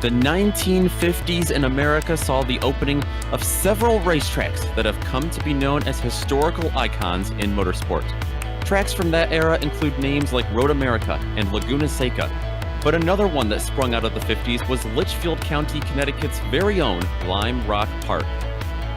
The 1950s in America saw the opening of several racetracks that have come to be known as historical icons in motorsport. Tracks from that era include names like Road America and Laguna Seca, but another one that sprung out of the 50s was Litchfield County, Connecticut's very own Lime Rock Park.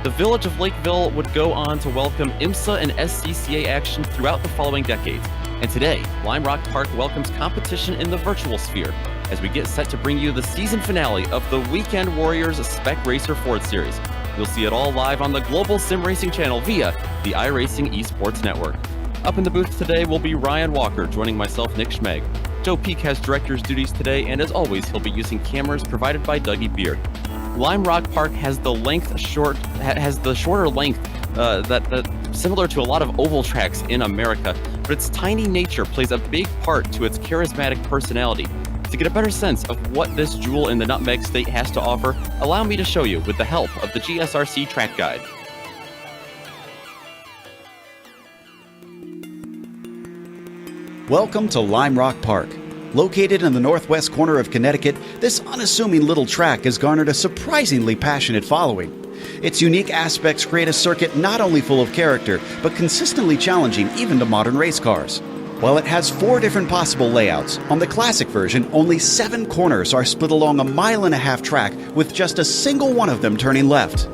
The village of Lakeville would go on to welcome IMSA and SCCA action throughout the following decades, and today, Lime Rock Park welcomes competition in the virtual sphere as we get set to bring you the season finale of the Weekend Warriors Spec Racer Ford Series. You'll see it all live on the Global Sim Racing channel via the iRacing Esports Network. Up in the booth today will be Ryan Walker, joining myself, Nick Schmeg. Joe Peak has director's duties today, and as always, he'll be using cameras provided by Dougie Beard. Lime Rock Park has the shorter length that similar to a lot of oval tracks in America, but its tiny nature plays a big part to its charismatic personality. To get a better sense of what this jewel in the Nutmeg State has to offer, allow me to show you with the help of the GSRC Track Guide. Welcome to Lime Rock Park. Located in the northwest corner of Connecticut, this unassuming little track has garnered a surprisingly passionate following. Its unique aspects create a circuit not only full of character, but consistently challenging even to modern race cars. While it has 4 different possible layouts, on the classic version, only 7 corners are split along a 1.5 mile track with just a single one of them turning left.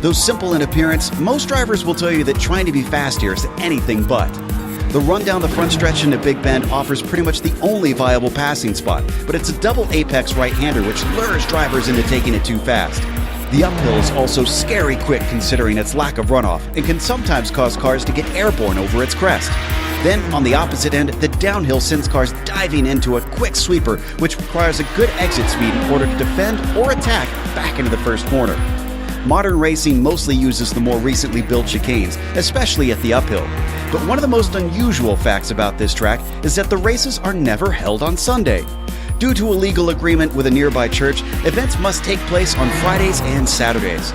Though simple in appearance, most drivers will tell you that trying to be fast here is anything but. The run down the front stretch into Big Bend offers pretty much the only viable passing spot, but it's a double apex right-hander which lures drivers into taking it too fast. The uphill is also scary quick considering its lack of runoff and can sometimes cause cars to get airborne over its crest. Then, on the opposite end, the downhill sends cars diving into a quick sweeper, which requires a good exit speed in order to defend or attack back into the first corner. Modern racing mostly uses the more recently built chicanes, especially at the uphill. But one of the most unusual facts about this track is that the races are never held on Sunday. Due to a legal agreement with a nearby church, events must take place on Fridays and Saturdays.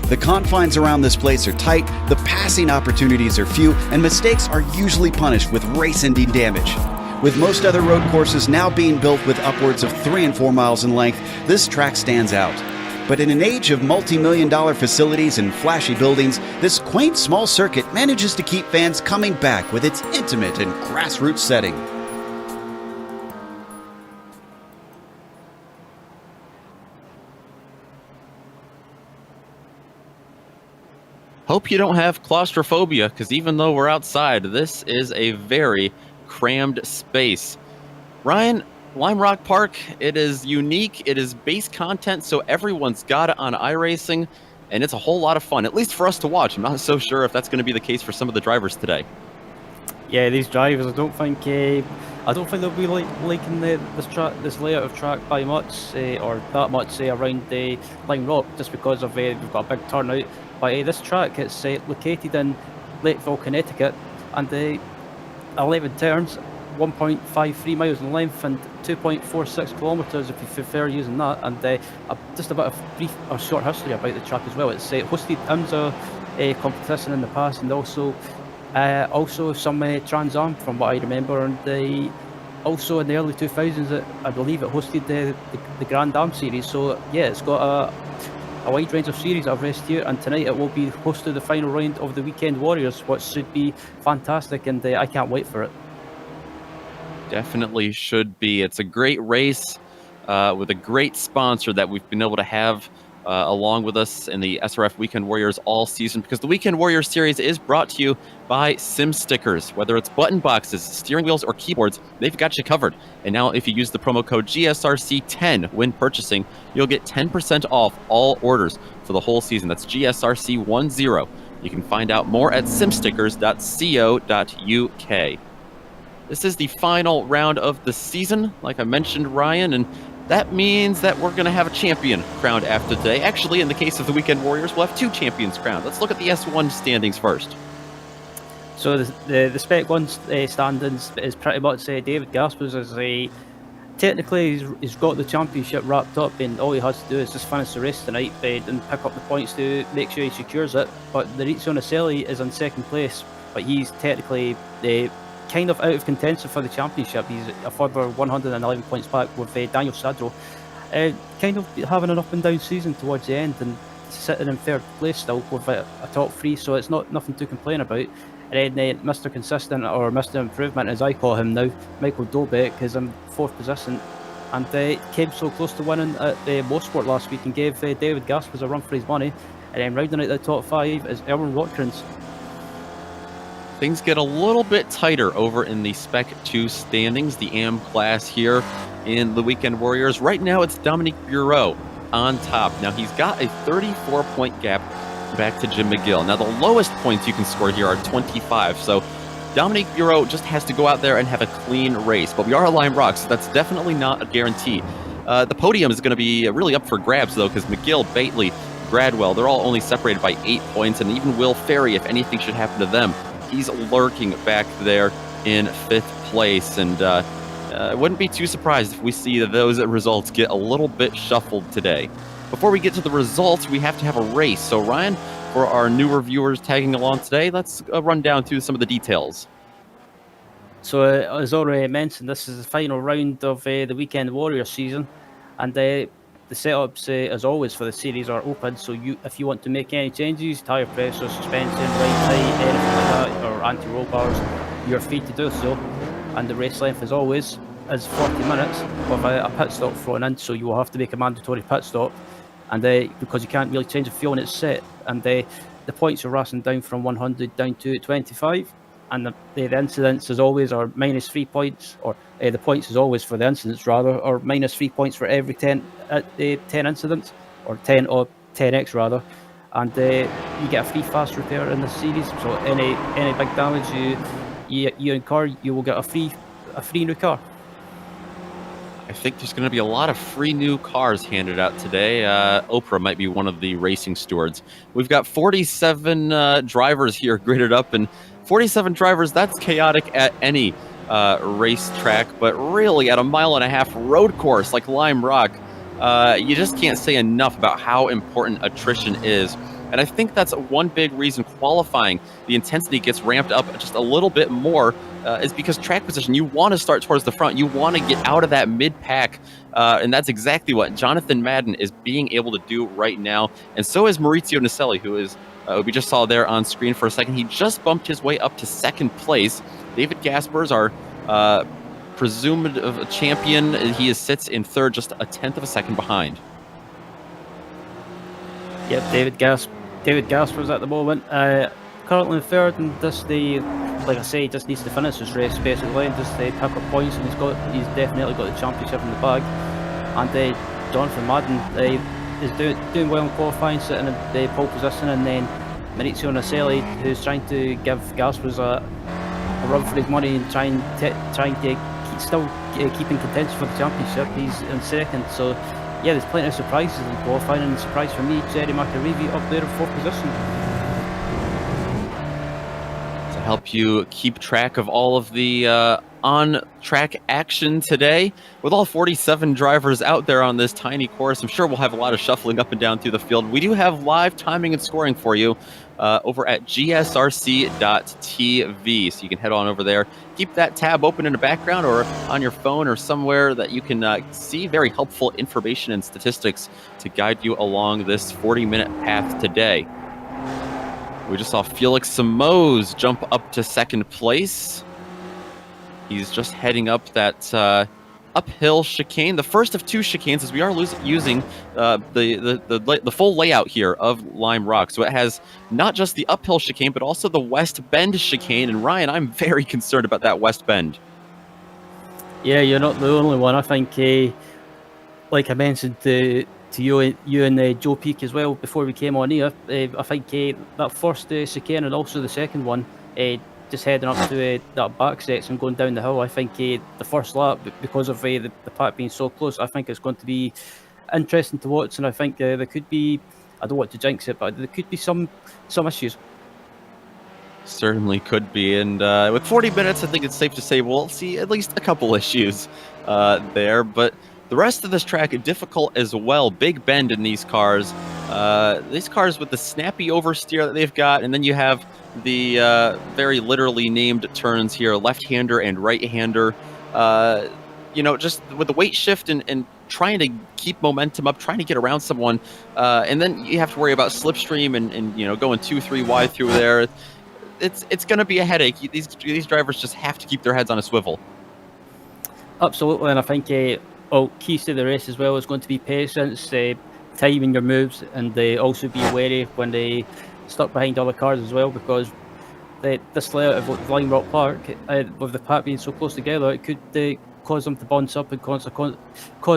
The confines around this place are tight, the passing opportunities are few, and mistakes are usually punished with race-ending damage. With most other road courses now being built with upwards of 3 and 4 miles in length, this track stands out. But in an age of multi-million-dollar facilities and flashy buildings, this quaint small circuit manages to keep fans coming back with its intimate and grassroots setting. Hope you don't have claustrophobia, because even though we're outside, this is a very crammed space. Ryan, Lime Rock Park, it is unique, it is base content, so everyone's got it on iRacing, and it's a whole lot of fun, at least for us to watch. I'm not so sure if that's going to be the case for some of the drivers today. Yeah, these drivers, I don't think they'll be liking this layout of track by much, or that much around Lime Rock, just because of we've got a big turnout. But this track, it's located in Lakeville, Connecticut, and 11 turns, 1.53 miles in length and 2.46 kilometres if you prefer using that. And just about a short history about the track as well. It's hosted IMSA competition in the past, and also some Trans Am from what I remember, and also in the early 2000s I believe it hosted the Grand Am series. So yeah, it's got a wide range of series that I've raced here, and tonight it will be hosted the final round of the Weekend Warriors, which should be fantastic, and I can't wait for it. Definitely should be. It's a great race with a great sponsor that we've been able to have along with us in the SRF Weekend Warriors all season, because the Weekend Warriors series is brought to you by Sim Stickers. Whether it's button boxes, steering wheels, or keyboards, they've got you covered. And now if you use the promo code GSRC10 when purchasing, you'll get 10% off all orders for the whole season. That's GSRC10. You can find out more at simstickers.co.uk. This is the final round of the season, like I mentioned, Ryan, and that means that we're going to have a champion crowned after today. Actually, in the case of the Weekend Warriors, we'll have 2 champions crowned. Let's look at the S1 standings first. So the Spec 1 standings is pretty much David Gaspers is technically he's got the championship wrapped up, and all he has to do is just finish the race tonight and pick up the points to make sure he secures it. But Maurizio Naselli is in second place, but he's technically kind of out of contention for the championship. He's a further 111 points back with Daniel Sadro. Kind of having an up and down season towards the end and sitting in third place still with a top three, so it's not nothing to complain about. And then Mr. Consistent, or Mr. Improvement as I call him now, Michael Dobeck, is in fourth position and came so close to winning at the Motorsport last week and gave David Gaspers a run for his money. And then rounding out the top five is Erwin Watkins. Things get a little bit tighter over in the Spec 2 standings, the AM class here in the Weekend Warriors. Right now, it's Dominique Bureau on top. Now, he's got a 34-point gap back to Jim McGill. Now, the lowest points you can score here are 25, so Dominique Bureau just has to go out there and have a clean race. But we are at Lime Rock, so that's definitely not a guarantee. The podium is going to be really up for grabs, though, because McGill, Bately, Gradwell, they're all only separated by 8 points, and even Will Ferry, if anything should happen to them, he's lurking back there in 5th place, and I wouldn't be too surprised if we see those results get a little bit shuffled today. Before we get to the results, we have to have a race. So Ryan, for our newer viewers tagging along today, let's run down through some of the details. So as already mentioned, this is the final round of the Weekend Warrior season, and the setups, as always, for the series are open. So if you want to make any changes, tyre pressure, suspension, right height, anything like that, or anti-roll bars, you're free to do so. And the race length, as always, is 40 minutes with a pit stop thrown in, so you will have to make a mandatory pit stop, and because you can't really change the fuel when it's set. And the points are rationed down from 100 down to 25, and the incidents, as always, are -3 points, or the points, as always, for the incidents rather, are -3 points for every 10 incidents, or 10 or 10x rather. And you get a free fast repair in the series, so any big damage you incur, you will get a free new car. I think there's going to be a lot of free new cars handed out today. Oprah might be one of the racing stewards. We've got 47 drivers here gridded up, and 47 drivers, that's chaotic at any racetrack, but really at a 1.5 mile road course like Lime Rock, you just can't say enough about how important attrition is. And I think that's one big reason qualifying, the intensity gets ramped up just a little bit more, is because track position, you want to start towards the front. You want to get out of that mid-pack, and that's exactly what Jonathon Madden is being able to do right now. And so is Maurizio Naselli, who is, we just saw there on screen for a second. He just bumped his way up to 2nd place. David Gaspers, our presumed champion, he sits in 3rd, just 1/10 of a second behind. Yep, David Gaspers at the moment, currently in 3rd, and like I say, he just needs to finish his race basically and just pick up points, and he's definitely got the championship in the bag. And Jonathon Madden is doing well in qualifying, sitting in the pole position, and then Maurizio Naselli, who's trying to give Gaspers a run for his money and trying to still keep in contention for the championship. He's in 2nd, so yeah, there's plenty of surprises in qualifying, and surprise for me, Jerry McAreevy up there in 4th position. To help you keep track of all of the on-track action today, with all 47 drivers out there on this tiny course, I'm sure we'll have a lot of shuffling up and down through the field. We do have live timing and scoring for you over at gsrc.tv, so you can head on over there. Keep that tab open in the background or on your phone or somewhere that you can see very helpful information and statistics to guide you along this 40-minute path today. We just saw Felix Simoes jump up to 2nd place. He's just heading up that uphill chicane, the first of 2 chicanes, as we are using the full layout here of Lime Rock. So it has not just the uphill chicane, but also the West Bend chicane. And Ryan, I'm very concerned about that West Bend. Yeah, you're not the only one. I think, like I mentioned to you and Joe Peak as well before we came on here, I think that first chicane and also the second one, just heading up to that back section going down the hill, I think the first lap, because of the pack being so close, I think it's going to be interesting to watch, and I think there could be, I don't want to jinx it, but there could be some issues. Certainly could be, and with 40 minutes, I think it's safe to say we'll see at least a couple issues there, but the rest of this track is difficult as well. Big bend in these cars with the snappy oversteer that they've got, and then you have the very literally named turns here, left-hander and right-hander. Just with the weight shift and trying to keep momentum up, trying to get around someone, and then you have to worry about slipstream and going 2-3 wide through there. It's going to be a headache. These drivers just have to keep their heads on a swivel. Absolutely, and I think keys to the race as well is going to be patience, timing your moves, and also be wary when they stuck behind other cars as well, because this layout of Lime Rock Park, with the pack being so close together, it could cause them to bounce up and cause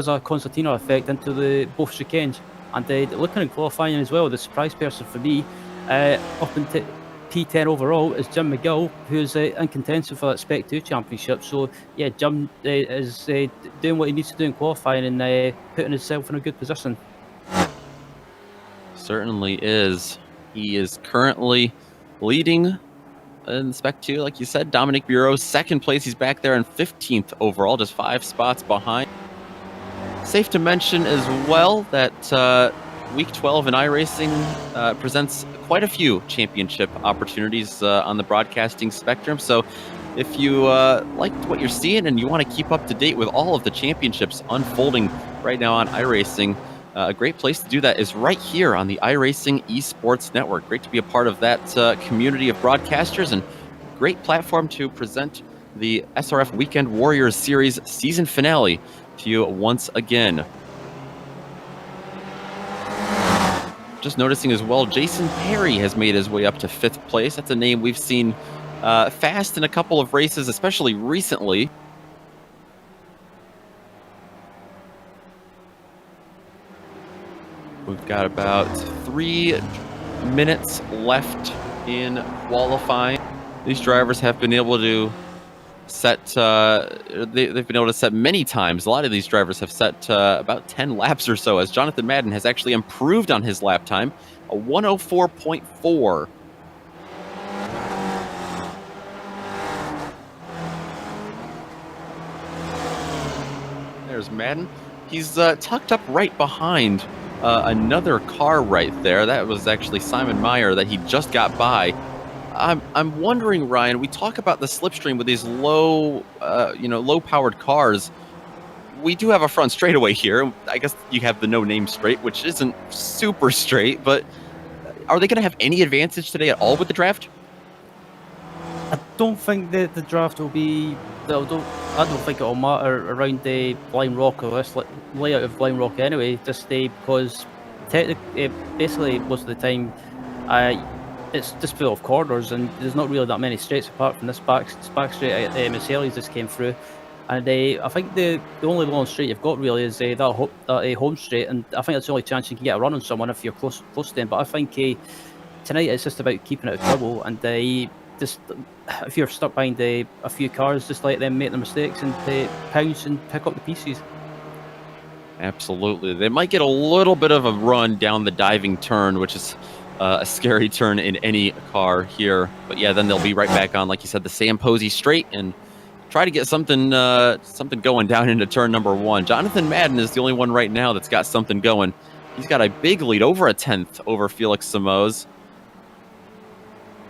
a concertina effect into both chicanes. And looking at qualifying as well, the surprise person for me, up into P10 overall, is Jim McGill, who's in contention for that Spec 2 championship. So yeah, Jim is doing what he needs to do in qualifying and putting himself in a good position. Certainly is. He is currently leading in Spec 2, like you said. Dominic Bureau, second place. He's back there in 15th overall, just 5 spots behind. Safe to mention as well that Week 12 in iRacing presents quite a few championship opportunities on the broadcasting spectrum. So if you liked what you're seeing and you want to keep up to date with all of the championships unfolding right now on iRacing, a great place to do that is right here on the iRacing Esports Network. Great to be a part of that community of broadcasters, and great platform to present the SRF Weekend Warriors Series season finale to you once again. Just noticing as well, Jason Perry has made his way up to 5th place. That's a name we've seen fast in a couple of races, especially recently. We've got about 3 minutes left in qualifying. These drivers have been able to set, they've been able to set many times. A lot of these drivers have set about 10 laps or so, as Jonathon Madden has actually improved on his lap time, a 104.4. There's Madden. He's tucked up right behind another car right there. That was actually Simon Meyer that he just got by. I'm wondering, Ryan, we talk about the slipstream with these low-powered cars. We do have a front straightaway here. I guess you have the no-name straight, which isn't super straight, but are they going to have any advantage today at all with the draft? I don't think the draft will be. I don't think it will matter around the Blind Rock or this layout of Blind Rock anyway. Just because basically most of the time, it's just full of corridors and there's not really that many straights apart from this back straight Mercedes just came through. And I think the only long straight you've got really is that home straight, and I think that's the only chance you can get a run on someone if you're close to them. But I think tonight it's just about keeping out of trouble, and just if you're stuck behind a few cars, just let them make their mistakes and pounce and pick up the pieces. Absolutely. They might get a little bit of a run down the diving turn, which is a scary turn in any car here. But yeah, then they'll be right back on, like you said, the Sam Posey straight and try to get something going down into turn number 1. Jonathon Madden is the only one right now that's got something going. He's got a big lead, over a 10th over Felix Simoes.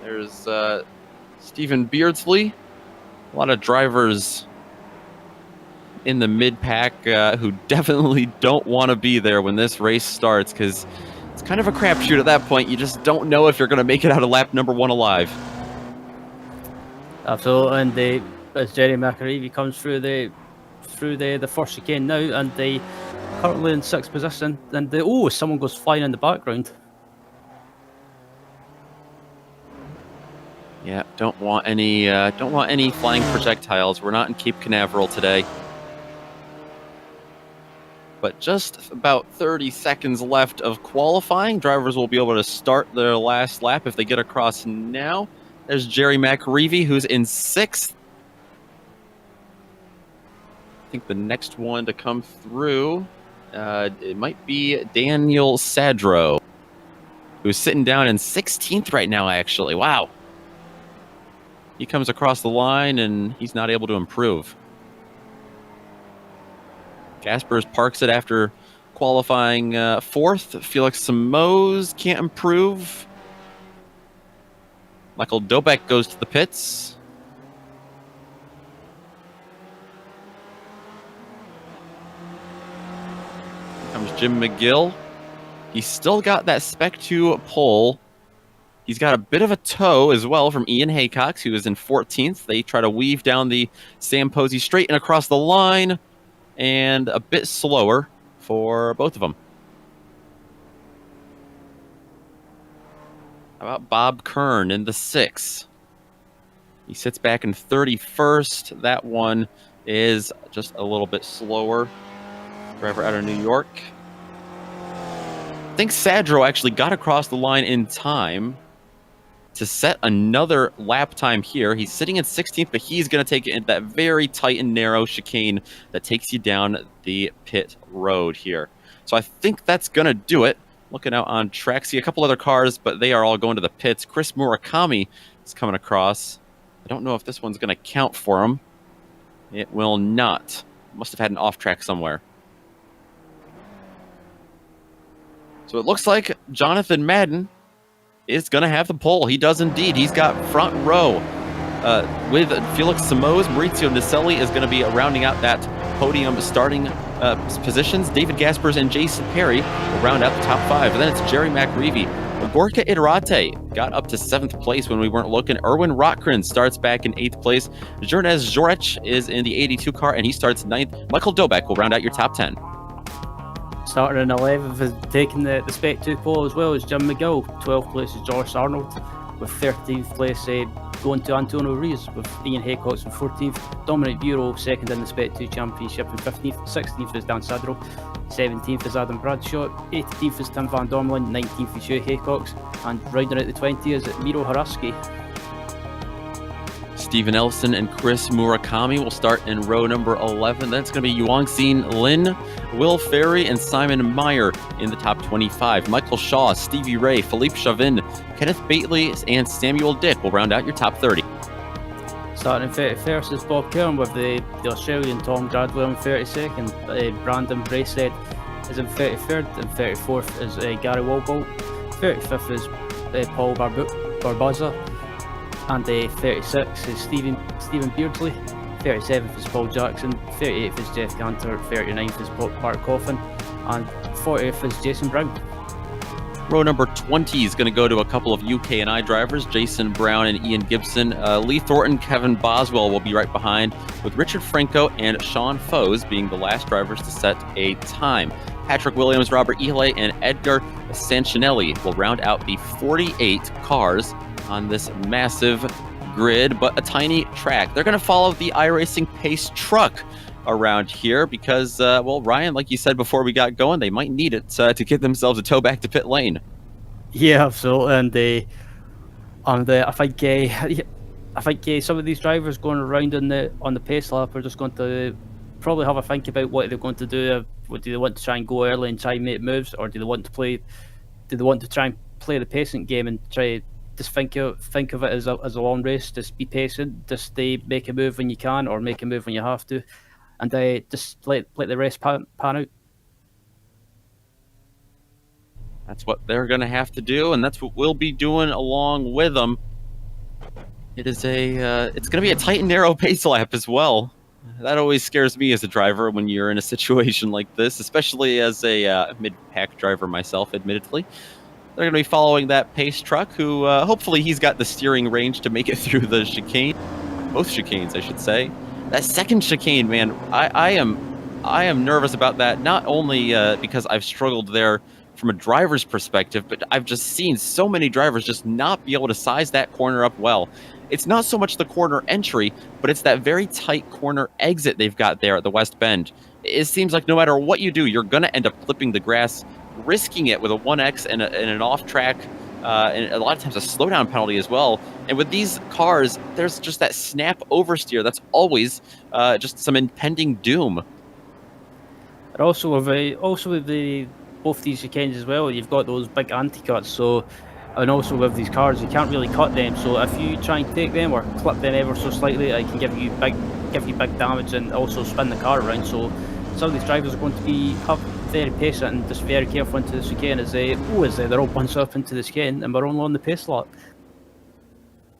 There's Stephen Beardsley. A lot of drivers in the mid-pack who definitely don't want to be there when this race starts, because it's kind of a crapshoot at that point. You just don't know if you're going to make it out of lap number 1 alive. Absolutely, and as Jerry McAreevy comes through the first chicane now, and they currently in 6th position, and someone goes flying in the background. Yeah, don't want any flying projectiles. We're not in Cape Canaveral today. But just about 30 seconds left of qualifying. Drivers will be able to start their last lap if they get across now. There's Jerry McAreevy, who's in 6th. I think the next one to come through, it might be Daniel Sadro, who's sitting down in 16th right now, actually. Wow. He comes across the line, and he's not able to improve. Gaspers parks it after qualifying 4th. Felix Simoes can't improve. Michael Dobek goes to the pits. Comes Jim McGill. He's still got that Spec 2 pole. He's got a bit of a tow as well from Ian Haycox, who is in 14th. They try to weave down the Sam Posey straight and across the line, and a bit slower for both of them. How about Bob Kern in the 6th? He sits back in 31st. That one is just a little bit slower. Driver out of New York. I think Sadro actually got across the line in time to set another lap time here. He's sitting in 16th, but he's going to take it in that very tight and narrow chicane that takes you down the pit road here. So I think that's going to do it. Looking out on track, see a couple other cars, but they are all going to the pits. Chris Murakami is coming across. I don't know if this one's going to count for him. It will not. Must have had an off track somewhere. So it looks like Jonathon Madden is going to have the pole. He does indeed. He's got front row with Felix Simoes. Maurizio Nicelli is going to be rounding out that podium starting positions. David Gaspers and Jason Perry will round out the top 5. And then it's Jerry McReevy. Gorka Idirate got up to 7th place when we weren't looking. Erwin Rotkren starts back in 8th place. Jernez Zorech is in the 82 car, and he starts 9th. Michael Dobek will round out your top 10. Starting in 11th is taking the Spec 2 pole as well as Jim McGill. 12th place is Josh Arnold, with 13th place going to Antonio Rees, with Ian Haycox in 14th. Dominic Bureau second in the Spec 2 Championship in 15th. 16th is Dan Sadro. 17th is Adam Bradshaw. 18th is Tim Van Dormelin. 19th is Hugh Haycox. And rounding out the 20 is Miro Haraski. Stephen Elson and Chris Murakami will start in row number 11. That's going to be Yuang Xin Lin, Will Ferry, and Simon Meyer in the top 25. Michael Shaw, Stevie Ray, Philippe Chavin, Kenneth Bately, and Samuel Dick will round out your top 30. Starting in 31st is Bob Kern with the Australian Tom Gradwell in 32nd. Brandon Bracehead is in 33rd, and 34th is Gary Walbolt. 35th is Paul Barboza. And 36 is Stephen Beardsley, 37th is Paul Jackson, 38th is Jeff Cantor, 39th is Mark Coffin, and 40th is Jason Brown. Row number 20 is going to go to a couple of UK&I drivers, Jason Brown and Ian Gibson. Lee Thornton, Kevin Boswell will be right behind, with Richard Franco and Sean Foes being the last drivers to set a time. Patrick Williams, Robert Ehle, and Edgar Sanchinelli will round out the 48 cars on this massive grid, but a tiny track. They're going to follow the iRacing pace truck around here because, well, Ryan, like you said before we got going, they might need it to get themselves a tow back to pit lane. Yeah, absolutely. And I think some of these drivers going around on the pace lap are just going to probably have a think about what they're going to do. Do they want to try and go early and try and make moves, or do they want to try and play the pacing game and try just think of it as a long race? Just be patient, just make a move when you can, or make a move when you have to, and just let the race pan out. That's what they're going to have to do, and that's what we'll be doing along with them. It's going to be a tight and narrow pace lap as well. That always scares me as a driver when you're in a situation like this, especially as a mid-pack driver myself, admittedly. They're going to be following that pace truck, who hopefully he's got the steering range to make it through the chicane. Both chicanes, I should say. That second chicane, man, I am nervous about that, not only because I've struggled there from a driver's perspective, but I've just seen so many drivers just not be able to size that corner up well. It's not so much the corner entry, but it's that very tight corner exit they've got there at the West Bend. It seems like no matter what you do, you're going to end up clipping the grass, risking it with a 1X and an off-track, and a lot of times a slowdown penalty as well. And with these cars, there's just that snap oversteer that's always just some impending doom. And also with both these chicanes as well, you've got those big anti-cuts. So, and also with these cars, you can't really cut them. So if you try and take them or clip them ever so slightly, it can give you big damage and also spin the car around. So some of these drivers are going to be very patient and just very careful into the chicane as they're all bunched up into the chicane, and we're only on the pace lap.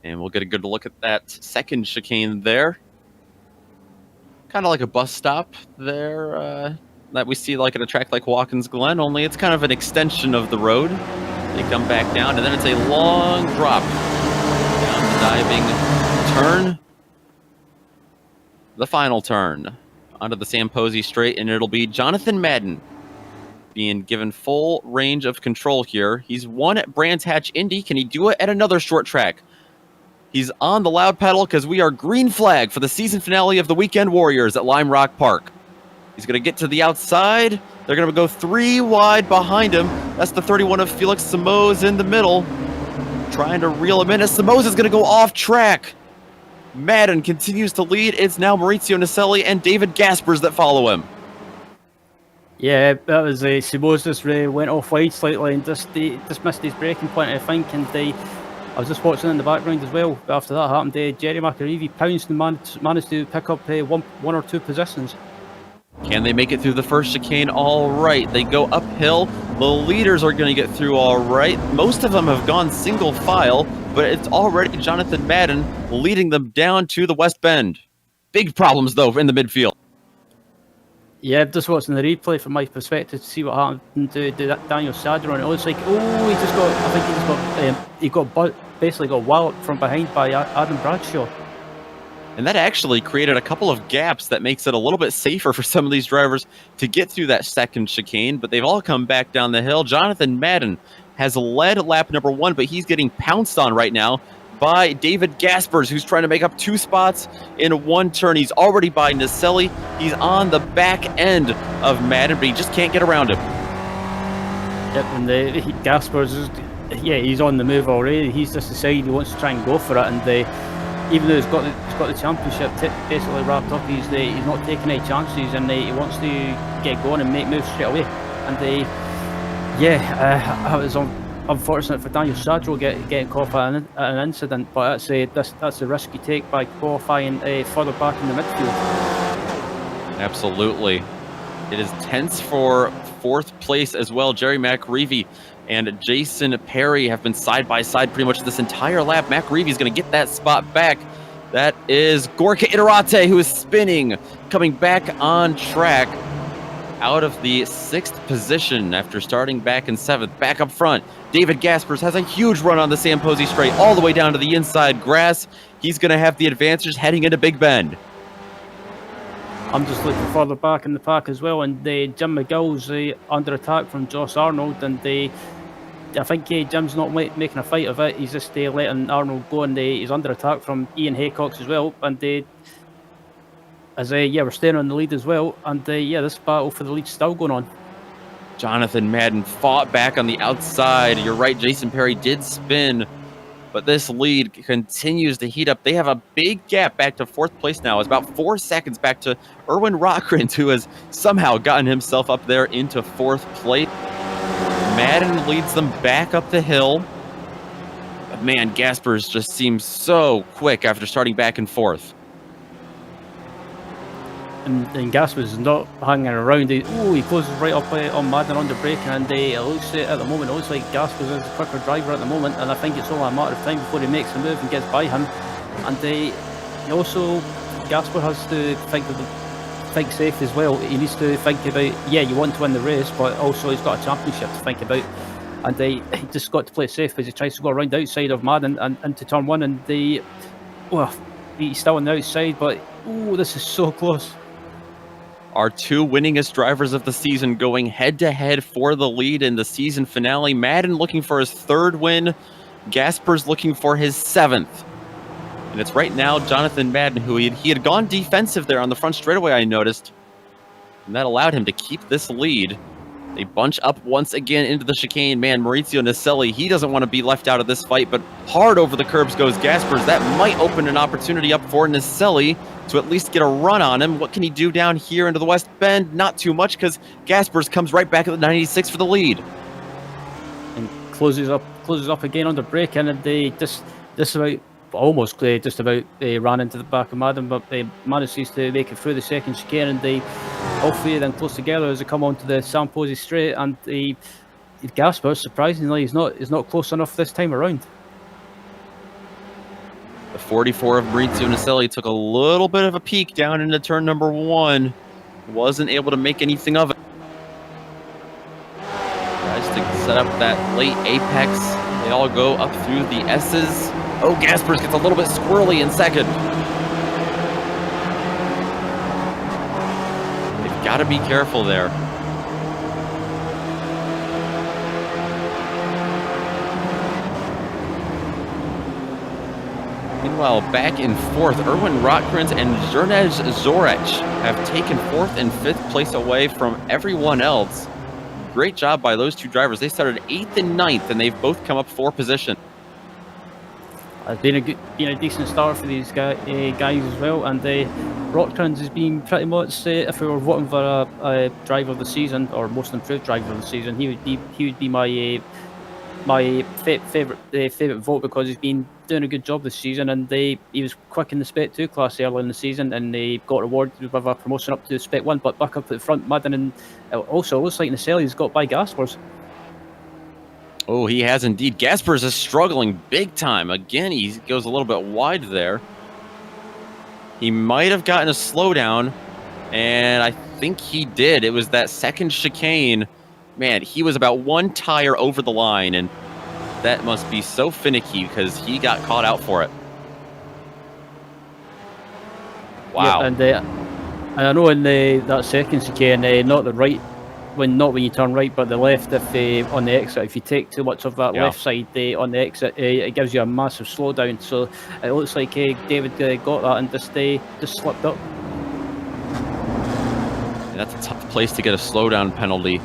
And we'll get a good look at that second chicane there. Kind of like a bus stop there that we see like at a track like Watkins Glen, only it's kind of an extension of the road. They come back down, and then it's a long drop down the diving turn. The final turn onto the Samposi Straight, and it'll be Jonathon Madden being given full range of control here. He's won at Brands Hatch Indy. Can he do it at another short track? He's on the loud pedal because we are green flag for the season finale of the Weekend Warriors at Lime Rock Park. He's going to get to the outside. They're going to go 3 wide behind him. That's the 31 of Felix Simoes in the middle, trying to reel him in as Simoes is going to go off track. Madden continues to lead. It's now Maurizio Naselli and David Gaspers that follow him. Yeah, that was Simoes just went off wide slightly and just missed his braking point, I think. And I was just watching in the background as well. After that happened, Jerry McAreevy pounced and managed to pick up one or two positions. Can they make it through the first chicane? All right. They go uphill. The leaders are going to get through all right. Most of them have gone single file, but it's already Jonathon Madden leading them down to the West Bend. Big problems, though, in the midfield. Yeah, just watching the replay from my perspective to see what happened to Daniel Sadler, and it was like, basically got walloped from behind by Adam Bradshaw. And that actually created a couple of gaps that makes it a little bit safer for some of these drivers to get through that second chicane, but they've all come back down the hill. Jonathon Madden has led lap number 1, but he's getting pounced on right now by David Gaspers, who's trying to make up 2 spots in 1 turn. He's already by Naselli. He's on the back end of Madden, but he just can't get around him. Yep, and Gaspers, he's on the move already. He's just decided he wants to try and go for it, and even though he's got the championship basically wrapped up, he's not taking any chances, and he wants to get going and make moves straight away. And it was unfortunate for Daniel Sadro getting caught at an incident, but that's the risk you take by qualifying further back in the midfield. Absolutely. It is tense for 4th place as well. Jerry McAreevy and Jason Perry have been side by side pretty much this entire lap. McAreevy's going to get that spot back. That is Gorka Iterate, who is spinning, coming back on track out of the 6th position after starting back in 7th. Back up front, David Gaspers has a huge run on the Samposi Straight all the way down to the inside grass. He's going to have the advantage heading into Big Bend. I'm just looking further back in the pack as well, and Jim McGill's under attack from Josh Arnold, and I think Jim's not making a fight of it. He's just letting Arnold go, and he's under attack from Ian Haycox as well. And we're staying on the lead as well, and this battle for the lead's still going on. Jonathon Madden fought back on the outside. You're right, Jason Perry did spin, but this lead continues to heat up. They have a big gap back to 4th place now. It's about 4 seconds back to Erwin Rockrent, who has somehow gotten himself up there into 4th place. Madden leads them back up the hill. But man, Gaspers just seems so quick after starting back in 4th. And Gaspers is not hanging around. He closes right up on Madden under braking, and it looks at the moment, it looks like Gaspers is the quicker driver at the moment, and I think it's only a matter of time before he makes a move and gets by him. And Gasper has to think safe as well. He needs to think about, you want to win the race, but also he's got a championship to think about. And he just got to play safe because he tries to go around the outside of Madden and into turn 1, and he's still on the outside, but this is so close. Our 2 winningest drivers of the season going head-to-head for the lead in the season finale. Madden looking for his 3rd win. Gaspers looking for his 7th. And it's right now Jonathon Madden, who he had gone defensive there on the front straightaway, I noticed. And that allowed him to keep this lead. They bunch up once again into the chicane. Man, Maurizio Naselli, he doesn't want to be left out of this fight, but hard over the curbs goes Gaspers. That might open an opportunity up for Naselli to at least get a run on him. What can he do down here into the West Bend? Not too much, because Gaspers comes right back at the 96 for the lead. And closes up again under braking, and they just about ran into the back of Madden, but they manages to make it through the second chicane, and all 3 of them close together as they come onto the Samposi Straight, and Gaspers, surprisingly, is not close enough this time around. The 44 of Maurizio Naselli took a little bit of a peek down into turn number 1. Wasn't able to make anything of it. set up that late apex. They all go up through the S's. Oh, Gaspers gets a little bit squirrely in second. They've got to be careful there. Meanwhile, back in fourth, Erwin Rotkrins and Zernez Zorec have taken fourth and fifth place away from everyone else. Great job by those two drivers. They started 8th and 9th, and they've both come up 4 positions. It's been a decent start for these guys as well, and Rotkrins has been pretty much, if we were voting for a driver of the season or most improved driver of the season, he would be my favourite vote, because he's been doing a good job this season, and he was quick in the Spec 2 class early in the season, and they got rewarded with a promotion up to Spec 1, but back up at the front, Madden, and also looks like Naceli's got by Gaspers. Oh, he has indeed. Gaspers is struggling big time. Again, he goes a little bit wide there. He might have gotten a slowdown, and I think he did. It was that second chicane. Man, he was about 1 tire over the line, and that must be so finicky because he got caught out for it. Wow. Yeah, and I know in that second chicane, not the right, not when you turn right, but the left, if on the exit, if you take too much of that left side on the exit, it gives you a massive slowdown. So it looks like David got that and just slipped up. And that's a tough place to get a slowdown penalty.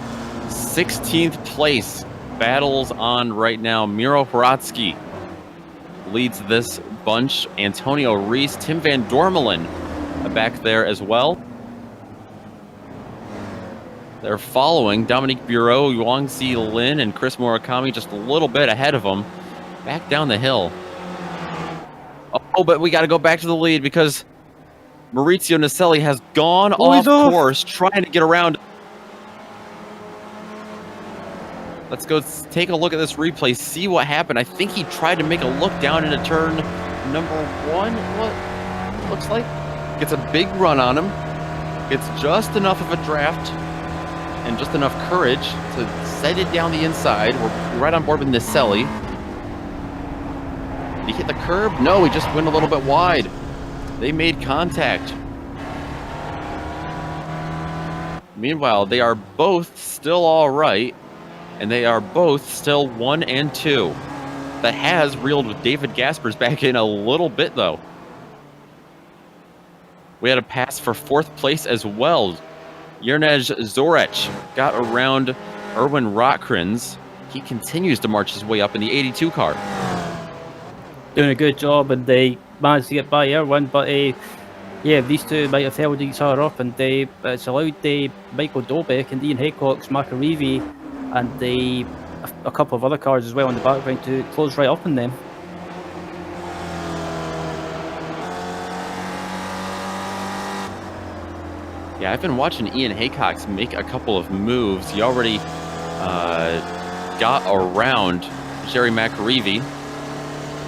16th place, battles on right now. Miro Hrotsky leads this bunch. Antonio Reese, Tim Van Dormelen back there as well. They're following Dominique Bureau, Yuangzi Lin, and Chris Murakami just a little bit ahead of them. Back down the hill. Oh, but we got to go back to the lead because Maurizio Naselli has gone off course trying to get around. Let's go take a look at this replay, see what happened. I think he tried to make a look down into turn number 1. What looks like? Gets a big run on him. It's just enough of a draft and just enough courage to set it down the inside. We're right on board with Naselli. Did he hit the curb? No, he just went a little bit wide. They made contact. Meanwhile, they are both still all right, and they are both still 1 and 2. That has reeled with David Gaspers back in a little bit, though. We had a pass for 4th place as well. Zernez Zorec got around Erwin Rotkrins. He continues to march his way up in the 82 car. Doing a good job, and they managed to get by Erwin, but yeah, these two might have held each other up, and it's allowed Michael Dobeck and Ian Haycock's McAreevy and a couple of other cars as well in the background to close right up on them. Yeah, I've been watching Ian Haycock make a couple of moves. He already got around Jerry McAreevy.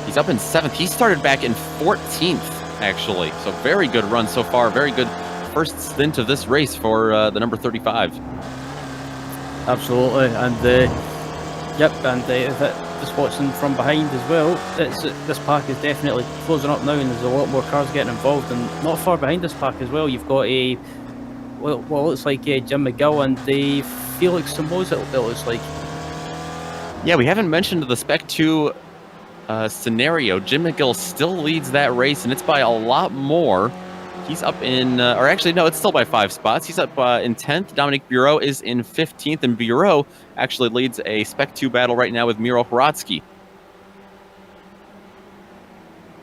He's up in 7th. He started back in 14th, actually. So very good run so far. Very good first stint of this race for the number 35. Absolutely, and just watching from behind as well, this pack is definitely closing up now, and there's a lot more cars getting involved. And not far behind this pack as well, you've got what looks like Jim McGill and Felix Simoes, it looks like. Yeah, we haven't mentioned the Spec 2 scenario. Jim McGill still leads that race, and it's by a lot more. He's up in, or actually, no, it's still by 5 spots. He's up in 10th. Dominique Bureau is in 15th, and Bureau actually leads a Spec 2 battle right now with Miro Hrotsky.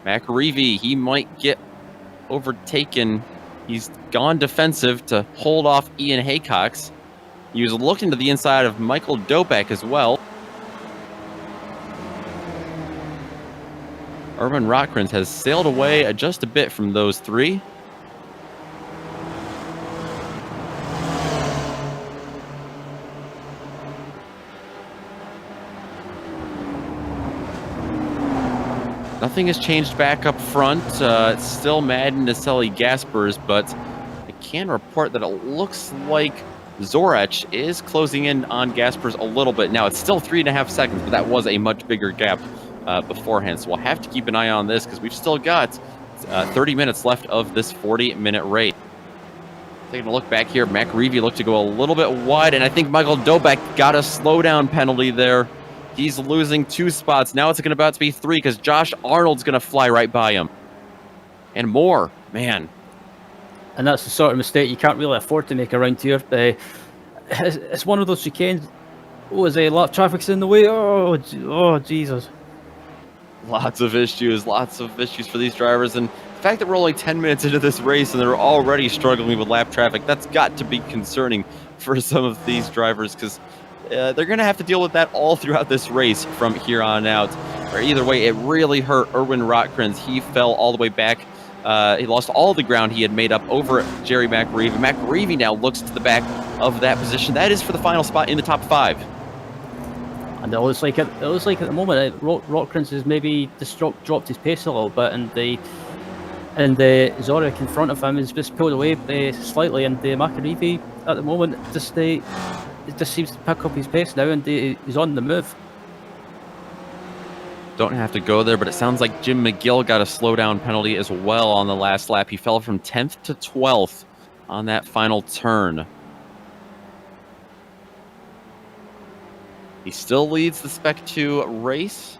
McAreevy, he might get overtaken. He's gone defensive to hold off Ian Haycock's. He was looking to the inside of Michael Dobeck as well. Erwin Rotkrins has sailed away just a bit from those 3. Nothing has changed back up front. It's still Madden, Naselli, Gaspers, but I can report that it looks like Zorach is closing in on Gaspers a little bit. Now, it's still 3.5 seconds, but that was a much bigger gap beforehand. So we'll have to keep an eye on this because we've still got 30 minutes left of this 40-minute race. Taking a look back here, McReevy looked to go a little bit wide, and I think Michael Dobek got a slowdown penalty there. He's losing 2 spots. Now it's about to be 3 because Josh Arnold's going to fly right by him. And more, man. And that's the sort of mistake you can't really afford to make around here. It's one of those chicanes. Oh, is a lot of traffic's in the way? Oh, Jesus. Lots of issues for these drivers. And the fact that we're only 10 minutes into this race and they're already struggling with lap traffic, that's got to be concerning for some of these drivers because they're going to have to deal with that all throughout this race from here on out. Or either way, it really hurt Erwin Rotkrins. He fell all the way back. He lost all the ground he had made up over Jerry McReevy. McReevy now looks to the back of that position. That is for the final spot in the top 5. And it looks like at the moment, Rotkrins has maybe just dropped his pace a little bit, and the Zorach in front of him is just pulled away slightly, and McReevy at the moment just seems to pick up his pace now, and he's on the move. Don't have to go there, but it sounds like Jim McGill got a slowdown penalty as well on the last lap. He fell from 10th to 12th on that final turn. He still leads the Spec 2 race.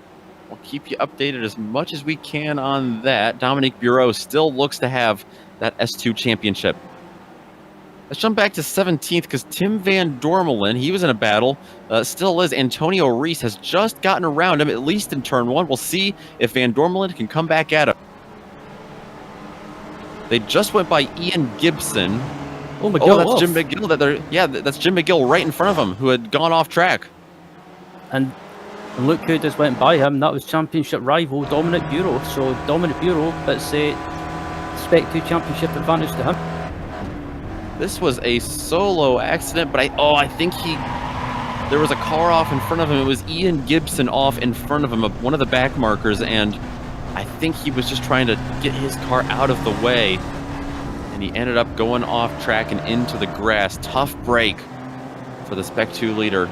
We'll keep you updated as much as we can on that. Dominique Bureau still looks to have that S2 championship. Let's jump back to 17th because Tim Van Dormelen, he was in a battle, still is. Antonio Reese has just gotten around him, at least in turn 1. We'll see if Van Dormelen can come back at him. They just went by Ian Gibson. Oh, McGill that's Jim McGill. That's Jim McGill right in front of him, who had gone off track. And look who just went by him. That was championship rival Dominic Bureau. So Dominic Bureau, it's a Spec 2 championship advantage to him. This was a solo accident, but I think there was a car off in front of him. It was Ian Gibson off in front of him, one of the back markers, and I think he was just trying to get his car out of the way, and he ended up going off track and into the grass. Tough break for the Spec 2 leader.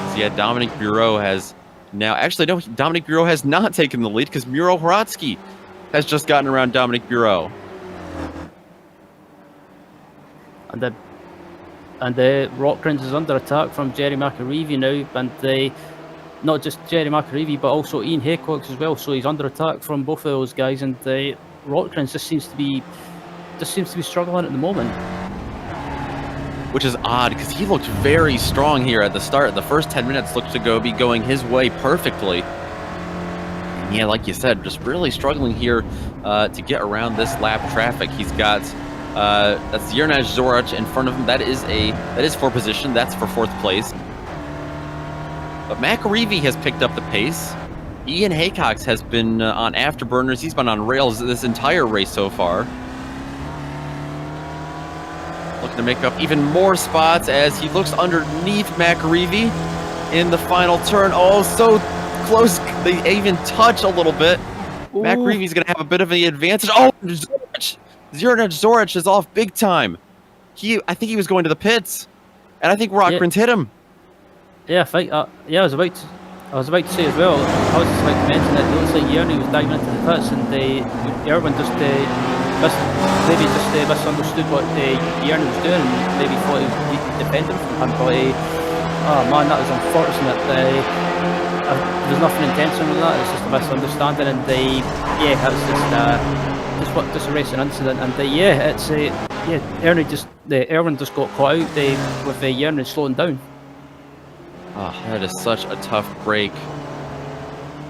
So yeah, Dominic Bureau has now... Actually, no, Dominic Bureau has not taken the lead because Miro Hrotsky has just gotten around Dominic Bureau. And Rotkrins is under attack from Jerry McReevy now, and not just Jerry McReevy, but also Ian Haycox as well. So he's under attack from both of those guys, and Rotkrins just seems to be struggling at the moment. Which is odd because he looked very strong here at the start. The first 10 minutes looked to be going his way perfectly. And yeah, like you said, just really struggling here to get around this lap traffic. He's got that's Jernaj Zorach in front of him. That is for position. That's for 4th place. But McReevy has picked up the pace. Ian Haycox has been on afterburners. He's been on rails this entire race so far. Looking to make up even more spots as he looks underneath McReevy in the final turn. Oh, so close. They even touch a little bit. Ooh. McReevy's going to have a bit of the advantage. Oh, Zorach! Zorach is off big time. I think he was going to the pits, and I think Rotkrins hit him. Yeah, I think. I was about to say as well. I was just about to mention that it looks like Yerny was diving into the pits, and Erwin just misunderstood what Yerny was doing, and maybe thought he defended from him. But oh man, that was unfortunate. There's nothing intentional with that. It's just a misunderstanding, and that's just a racing incident. And Erwin just got caught out with Yerny slowing down. Oh, that is such a tough break.